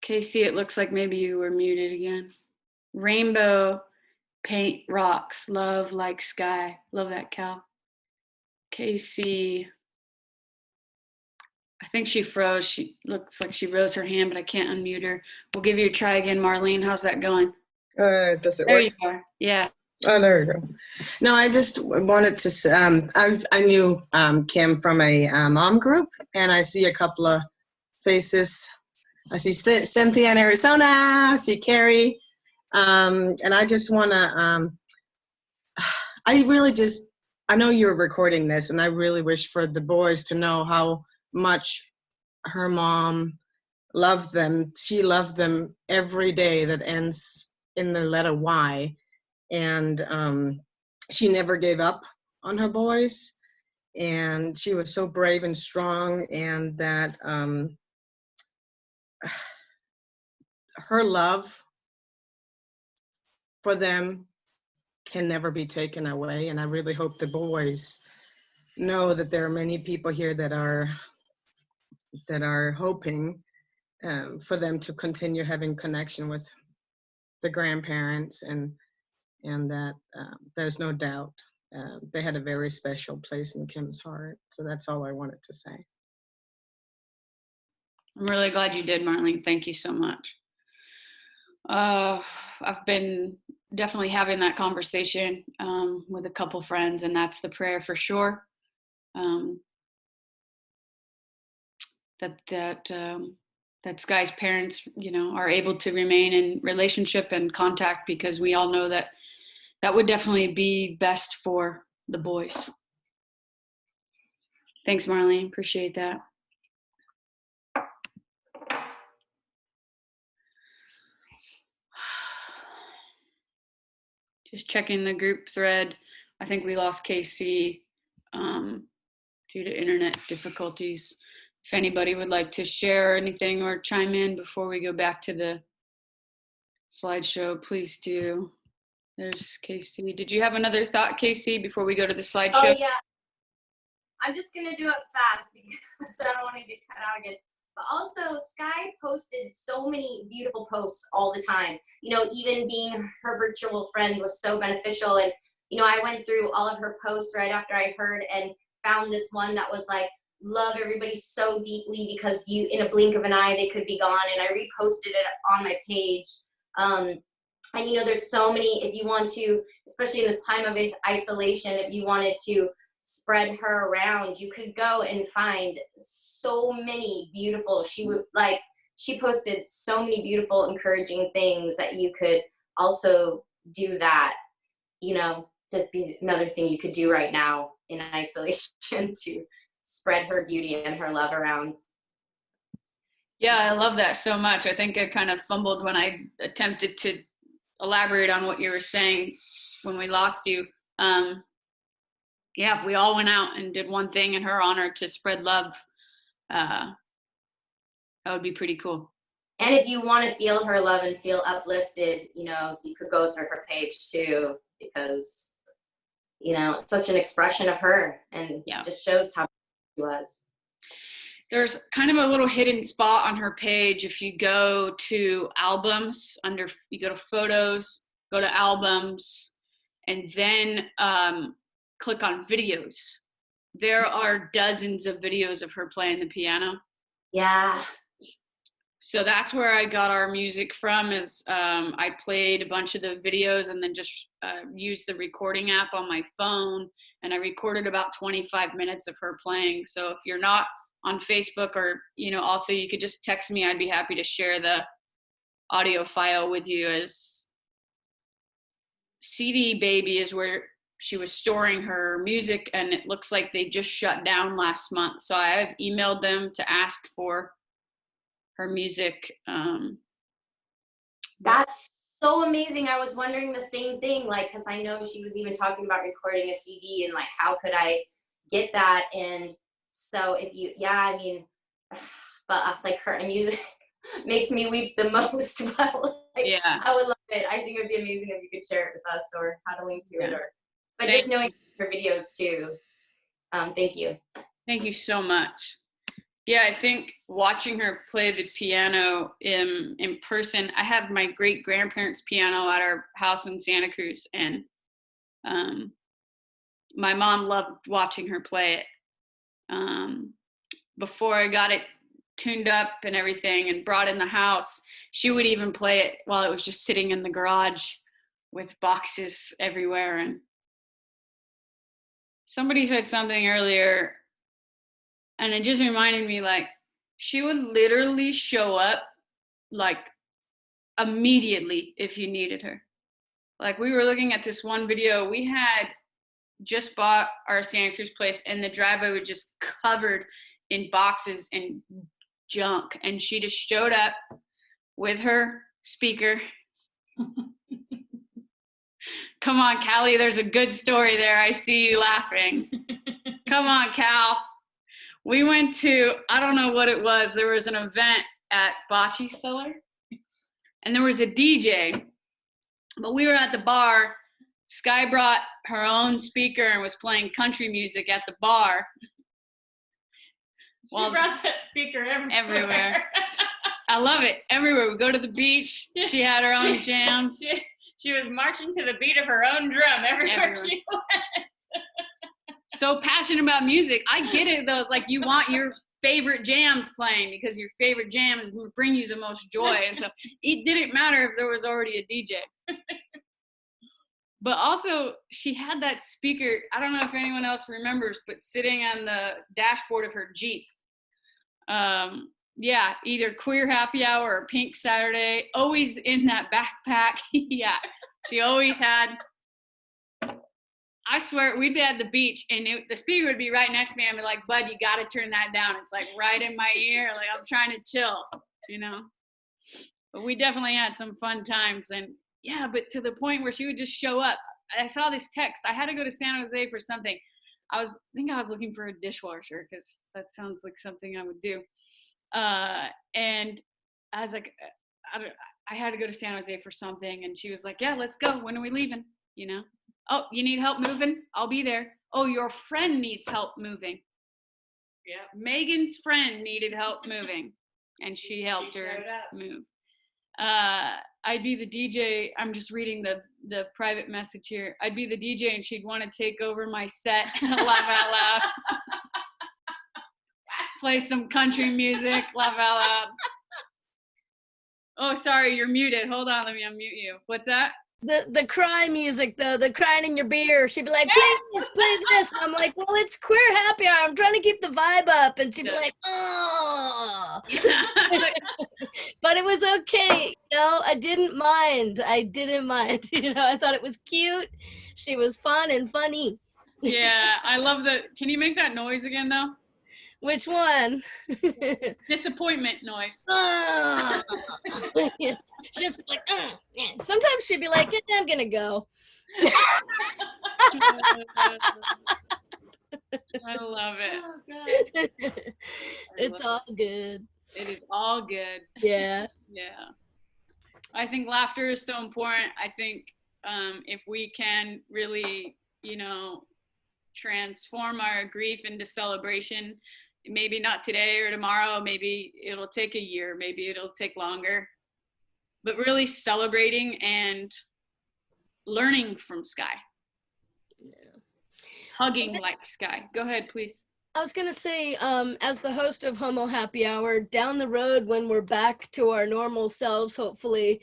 Speaker 19: Casey, it looks like maybe you were muted again. Rainbow paint rocks, love like sky. Love that, Cal. Casey, I think she froze. She looks like she rose her hand, but I can't unmute her. We'll give you a try again, Marlene. How's that going?
Speaker 5: Does it
Speaker 19: There
Speaker 5: work?
Speaker 19: you are. Yeah.
Speaker 5: Oh, there you go. No, I just wanted to, I knew Kim from a mom group, and I see a couple of faces. I see Cynthia in Arizona, I see Carrie, and I just want to, I know you're recording this, and I really wish for the boys to know how much her mom loved them. She loved them every day that ends in the letter Y. And she never gave up on her boys, and she was so brave and strong, and that her love for them can never be taken away. And I really hope the boys know that there are many people here that are hoping for them to continue having connection with the grandparents, and that there's no doubt they had a very special place in Kim's heart. So that's all I wanted to say.
Speaker 19: I'm really glad you did, Marlene. Thank you so much. I've been definitely having that conversation with a couple friends, and that's the prayer for sure. That Sky's parents, are able to remain in relationship and contact, because we all know that would definitely be best for the boys. Thanks, Marlene. Appreciate that. Just checking the group thread. I think we lost KC due to internet difficulties. If anybody would like to share anything or chime in before we go back to the slideshow, please do. There's Casey. Did you have another thought, Casey, before we go to the slideshow?
Speaker 7: Oh, yeah. I'm just going to do it fast because I don't want to get cut out again. But also, Sky posted so many beautiful posts all the time. Even being her virtual friend was so beneficial. And, I went through all of her posts right after I heard and found this one that was like, love everybody so deeply because in a blink of an eye, they could be gone. And I reposted it on my page. And there's so many, if you want to, especially in this time of isolation, if you wanted to spread her around, you could go and find so many beautiful, she posted so many beautiful, encouraging things that you could also do that, to be another thing you could do right now in isolation to spread her beauty and her love around.
Speaker 19: Yeah, I love that so much. I think I kind of fumbled when I attempted to elaborate on what you were saying when we lost you. Yeah, if we all went out and did one thing in her honor to spread love, that would be pretty cool.
Speaker 7: And if you want to feel her love and feel uplifted, you could go through her page too, because, it's such an expression of her and just shows how she was.
Speaker 19: There's kind of a little hidden spot on her page. If you go to albums, you go to photos, go to albums, and then click on videos. There are dozens of videos of her playing the piano.
Speaker 7: Yeah.
Speaker 19: So that's where I got our music from, is I played a bunch of the videos and then just used the recording app on my phone, and I recorded about 25 minutes of her playing. So if you're not on Facebook, or, you know, also you could just text me. I'd be happy to share the audio file with you. As CD Baby is where she was storing her music, and it looks like they just shut down last month. So I have emailed them to ask for her music.
Speaker 7: That's so amazing. I was wondering the same thing, like, because I know she was even talking about recording a CD and like, how could I get that? And so if you, yeah, I mean, but like her music makes me weep the most. But like,
Speaker 19: yeah,
Speaker 7: I would love it. I think it would be amazing if you could share it with us, or how to link to it,
Speaker 19: Yeah.
Speaker 7: or, but just knowing her videos too. Thank you.
Speaker 19: Thank you so much. Yeah, I think watching her play the piano in person, I have my great grandparents' piano at our house in Santa Cruz, and my mom loved watching her play it. Before I got it tuned up and everything and brought in the house, she would even play it while it was just sitting in the garage with boxes everywhere. And somebody said something earlier, and it just reminded me, like, she would literally show up like immediately if you needed her. Like, we were looking at this one video, we had just bought our Santa Cruz place, and the driveway was just covered in boxes and junk, and she just showed up with her speaker. Come on, Callie, there's a good story there. I see you laughing. Come on, Cal. We went to, I don't know what it was. There was an event at Bocce Cellar, and there was a DJ, but we were at the bar. Sky brought her own speaker and was playing country music at the bar.
Speaker 18: She brought that speaker everywhere.
Speaker 19: I love it. Everywhere. We go to the beach. She had her own jams.
Speaker 18: She was marching to the beat of her own drum everywhere she went.
Speaker 19: So passionate about music. I get it though. It's like you want your favorite jams playing because your favorite jams bring you the most joy. And so it didn't matter if there was already a DJ. But also she had that speaker, I don't know if anyone else remembers, but sitting on the dashboard of her Jeep. Yeah, either Queer Happy Hour or Pink Saturday, always in that backpack. Yeah, she always had. I swear, we'd be at the beach, and the speaker would be right next to me. I'd be like, bud, you got to turn that down. It's like right in my ear. Like, I'm trying to chill, you know? But we definitely had some fun times. And yeah, but to the point where she would just show up. I saw this text. I had to go to San Jose for something. I think I was looking for a dishwasher because that sounds like something I would do. And I was like, I had to go to San Jose for something. And she was like, yeah, let's go. When are we leaving? You know? Oh, you need help moving? I'll be there. Oh, your friend needs help moving. Yeah. Megan's friend needed help moving, and she helped her move. I'd be the DJ. I'm just reading the private message here. I'd be the DJ, and she'd want to take over my set. Laugh out loud. Play some country music. Laugh out loud. Oh, sorry, you're muted. Hold on, let me unmute you. What's that?
Speaker 8: The cry music, the crying in your beer. She'd be like, play this. And I'm like, well, it's Queer Happy Hour. I'm trying to keep the vibe up. And she'd be like, oh. But it was okay. You know, I didn't mind. You know, I thought it was cute. She was fun and funny.
Speaker 19: Yeah, I love can you make that noise again, though?
Speaker 8: Which one?
Speaker 19: Disappointment noise.
Speaker 8: Just like, yeah. Sometimes she'd be like, yeah, I'm gonna go.
Speaker 19: I love it. Oh,
Speaker 8: It's all good.
Speaker 19: It is all good.
Speaker 8: Yeah.
Speaker 19: Yeah. I think laughter is so important. I think if we can really, you know, transform our grief into celebration, maybe not today or tomorrow, maybe it'll take a year, maybe it'll take longer, but really celebrating and learning from Sky.
Speaker 8: Yeah.
Speaker 19: Hugging like Sky. Go ahead, please.
Speaker 8: I was gonna say, as the host of Homo Happy Hour, down the road when we're back to our normal selves, hopefully,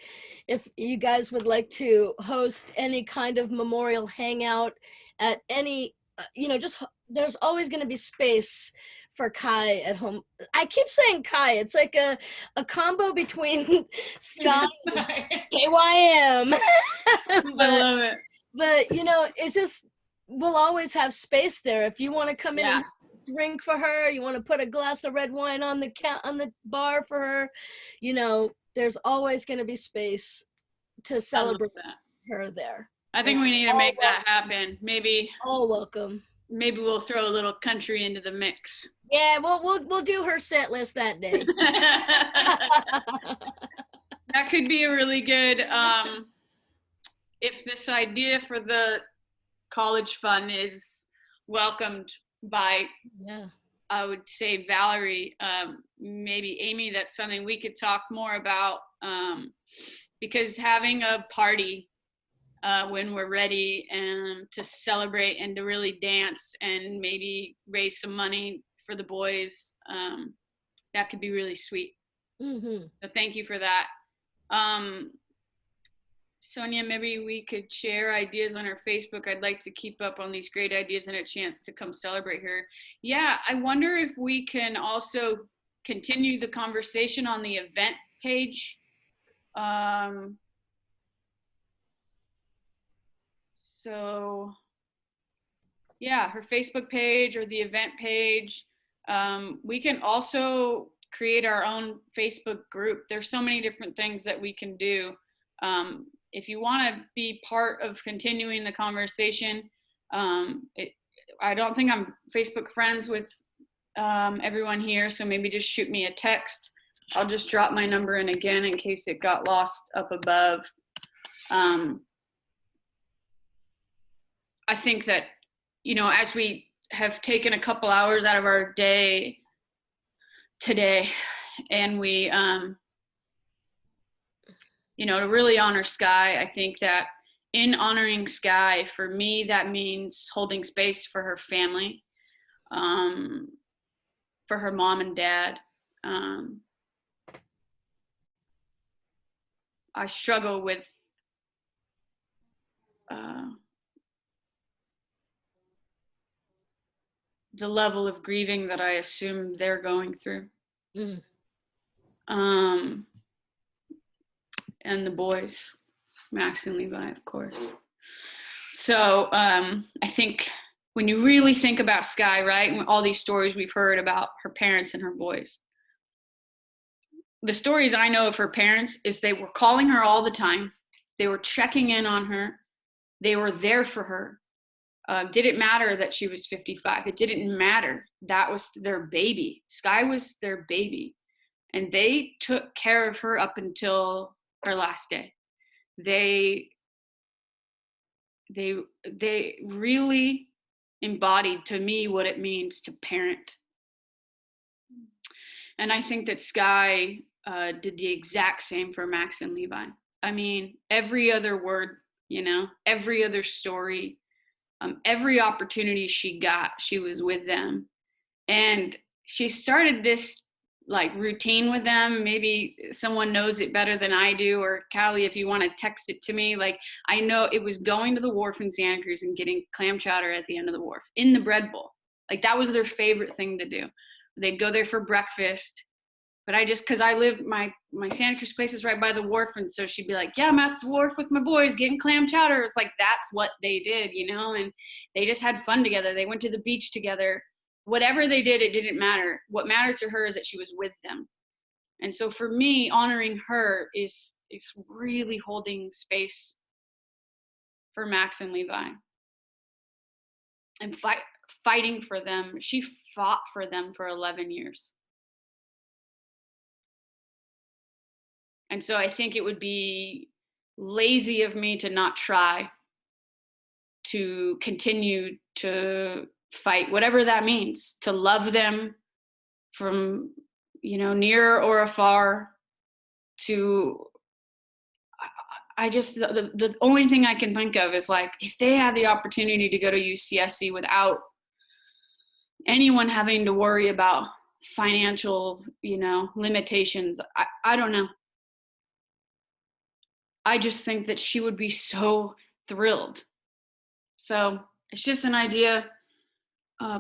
Speaker 8: if you guys would like to host any kind of memorial hangout at any, you know, just there's always going to be space for Kai at home. I keep saying Kai. It's like a combo between Sky and KYM.
Speaker 19: I love it.
Speaker 8: But you know, it's just we'll always have space there. If you want to come in and drink for her, you want to put a glass of red wine on the bar for her, you know, there's always going to be space to celebrate her there.
Speaker 19: I think we need to make that happen. Maybe
Speaker 8: all welcome.
Speaker 19: Maybe we'll throw a little country into the mix.
Speaker 8: Yeah, we'll do her set list that day.
Speaker 19: That could be a really good if this idea for the college fund is welcomed by I would say Valerie, maybe Amy, that's something we could talk more about, because having a party when we're ready and to celebrate and to really dance and maybe raise some money for the boys, that could be really sweet.
Speaker 8: Mm-hmm.
Speaker 19: So thank you for that. Sonia, maybe we could share ideas on our Facebook. I'd like to keep up on these great ideas and a chance to come celebrate her. Yeah, I wonder if we can also continue the conversation on the event page. So yeah, her Facebook page or the event page. We can also create our own Facebook group. There's so many different things that we can do. If you want to be part of continuing the conversation, I don't think I'm Facebook friends with everyone here, so maybe just shoot me a text. I'll just drop my number in again in case it got lost up above. I think that, you know, as we have taken a couple hours out of our day today, and we, you know, to really honor Sky, I think that in honoring Sky, for me, that means holding space for her family, for her mom and dad. I struggle with the level of grieving that I assume they're going through.
Speaker 8: Mm.
Speaker 19: And the boys, Max and Levi, of course. So I think when you really think about Sky, right, and all these stories we've heard about her parents and her boys, the stories I know of her parents is they were calling her all the time. They were checking in on her. They were there for her. Didn't matter that she was 55. It didn't matter. That was their baby. Sky was their baby. And they took care of her up until her last day. They really embodied to me what it means to parent. And I think that Sky did the exact same for Max and Levi. I mean, every other word, you know, every other story, every opportunity she got, she was with them. And she started this like routine with them. Maybe someone knows it better than I do, or Callie, if you want to text it to me. Like, I know it was going to the wharf in Santa Cruz and getting clam chowder at the end of the wharf in the bread bowl. Like, that was their favorite thing to do. They'd go there for breakfast. But I just, cause I live, my Santa Cruz place is right by the wharf. And so she'd be like, yeah, I'm at the wharf with my boys getting clam chowder. It's like, that's what they did, you know? And they just had fun together. They went to the beach together. Whatever they did, it didn't matter. What mattered to her is that she was with them. And so for me, honoring her is really holding space for Max and Levi. And fighting for them. She fought for them for 11 years. And so I think it would be lazy of me to not try to continue to fight, whatever that means, to love them from, you know, near or afar. To, I just, the only thing I can think of is like, if they had the opportunity to go to UCSC without anyone having to worry about financial, you know, limitations, I don't know. I just think that she would be so thrilled. So it's just an idea.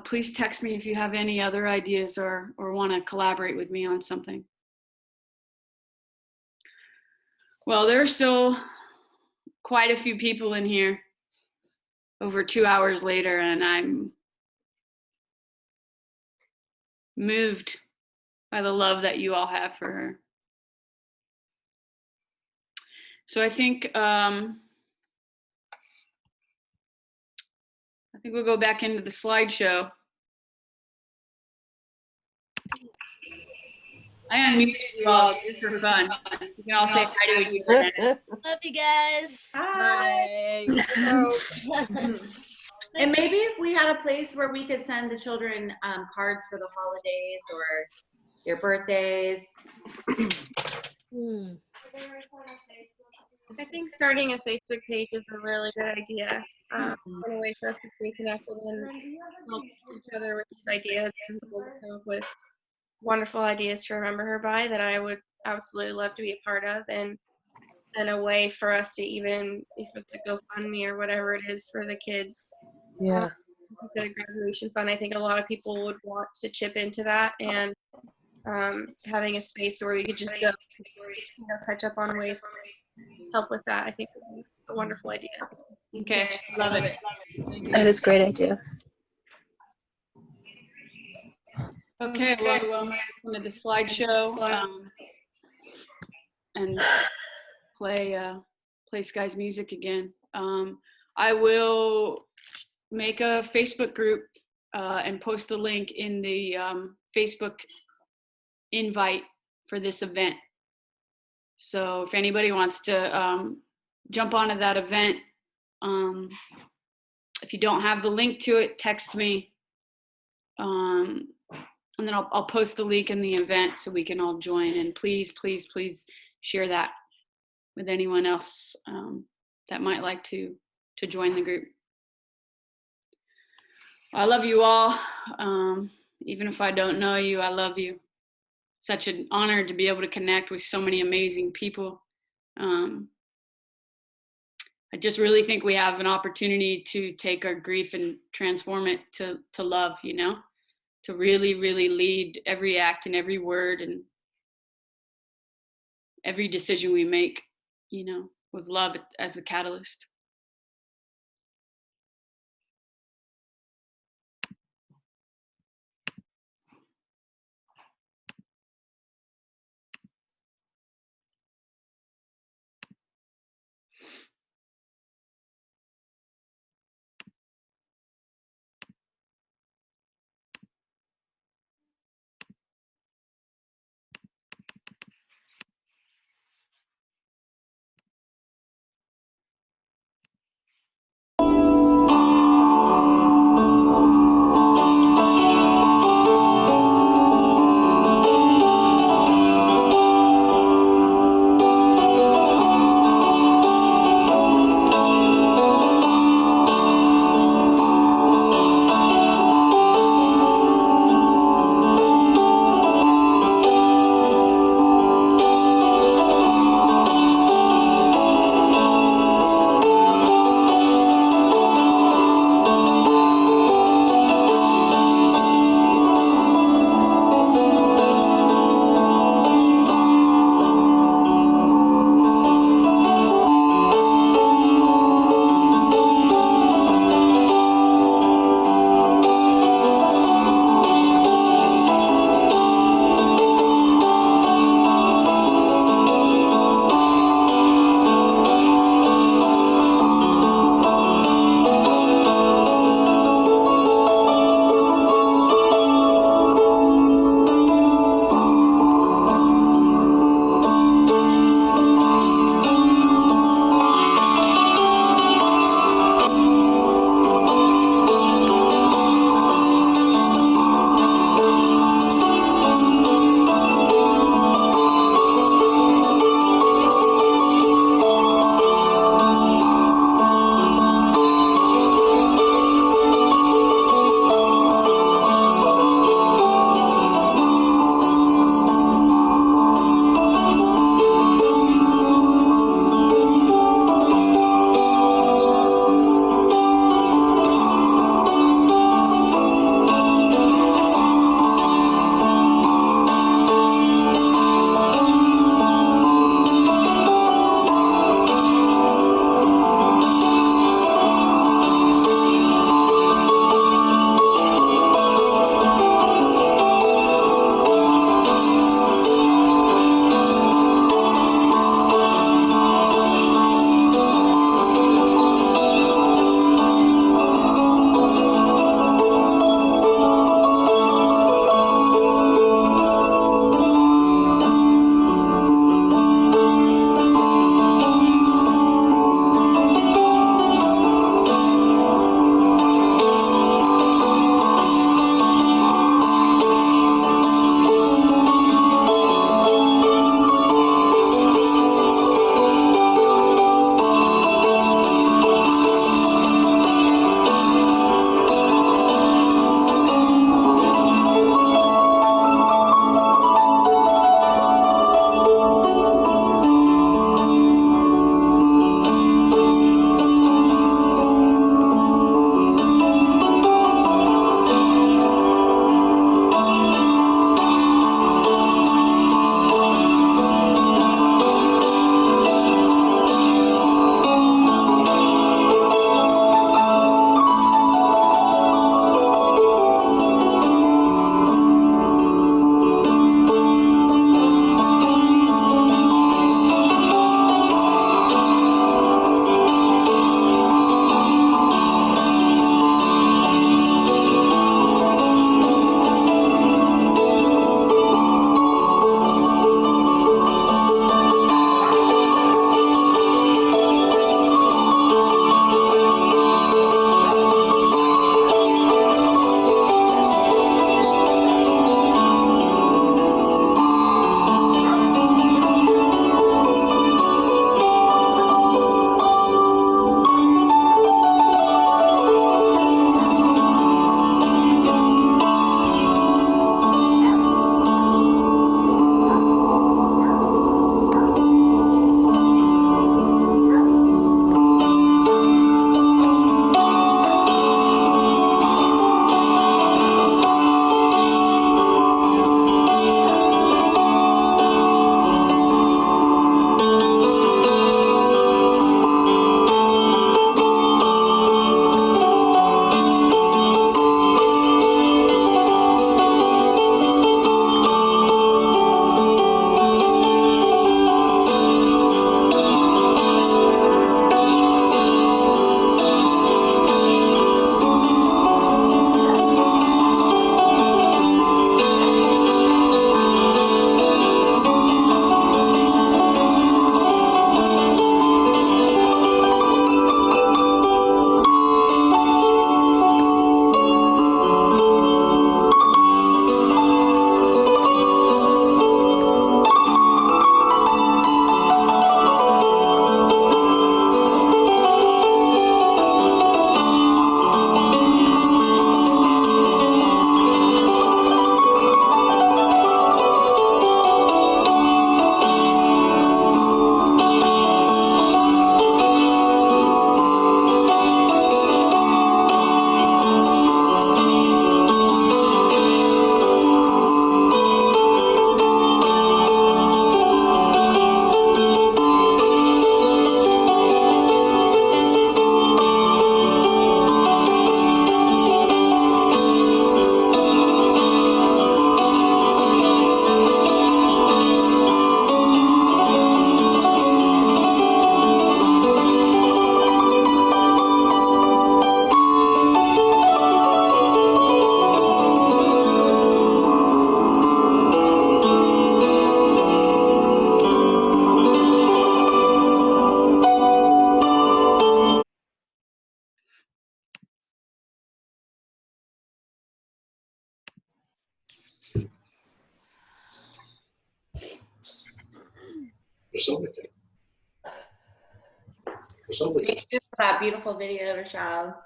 Speaker 19: please text me if you have any other ideas or want to collaborate with me on something. Well, there's still quite a few people in here over 2 hours later, and I'm moved by the love that you all have for her. So I think we'll go back into the slideshow. I unmuted you all just for fun. You can all say hi to each other.
Speaker 8: Love you guys.
Speaker 3: Hi. And maybe if we had a place where we could send the children cards for the holidays or your birthdays.
Speaker 17: I think starting a Facebook page is a really good idea. And a way for us to stay connected and help each other with these ideas and come up with wonderful ideas to remember her by that I would absolutely love to be a part of, and a way for us to, even if it's a GoFundMe or whatever it is for the kids.
Speaker 20: Yeah.
Speaker 17: Instead of graduation fund, I think a lot of people would want to chip into that, and having a space where we could just go, catch up on ways to help with that, I think would be a wonderful idea.
Speaker 19: Okay, love it.
Speaker 9: That is a great idea.
Speaker 19: Okay, well, we'll move into the slideshow and play Sky's music again. I will make a Facebook group and post the link in the Facebook invite for this event. So if anybody wants to jump onto that event, if you don't have the link to it, text me. And then I'll post the link in the event so we can all join. And please, please, please share that with anyone else that might like to join the group. I love you all. Even if I don't know you, I love you. Such an honor to be able to connect with so many amazing people. I just really think we have an opportunity to take our grief and transform it to love, you know? To really, really lead every act and every word and every decision we make, you know, with love as the catalyst.
Speaker 3: Thank you for that beautiful video, Rochelle.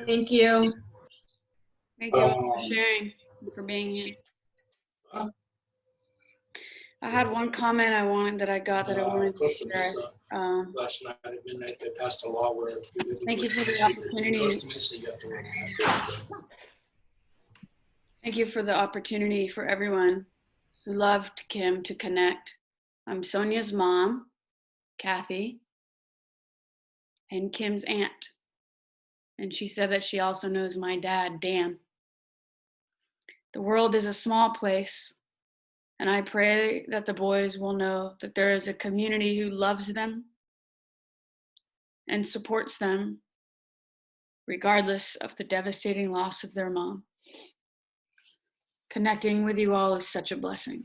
Speaker 2: Thank you. Thank you all for
Speaker 10: Um,
Speaker 2: sharing and for being here. I had one comment I wanted that I got that I wanted to share.
Speaker 10: Last night at midnight, they passed a law where if you live in
Speaker 2: Thank you for the
Speaker 10: West Mesa,
Speaker 2: opportunity.
Speaker 10: West Mesa, you have to wear a mask.
Speaker 2: Thank you for the opportunity for everyone who loved Kim to connect. I'm Sonia's mom, Kathy, and Kim's aunt. And she said that she also knows my dad, Dan. The world is a small place, and I pray that the boys will know that there is a community who loves them and supports them, regardless of the devastating loss of their mom. Connecting with you all is such a blessing.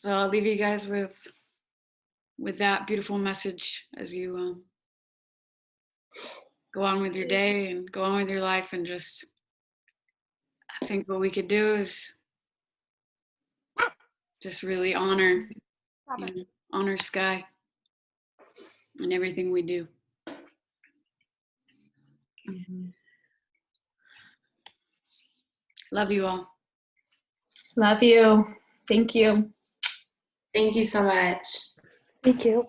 Speaker 2: So I'll leave you guys with that beautiful message as you go on with your day and go on with your life, and just, I think what we could do is just really honor Sky and everything we do. Love you all.
Speaker 6: Love you. Thank you.
Speaker 3: Thank you so much.
Speaker 9: Thank you.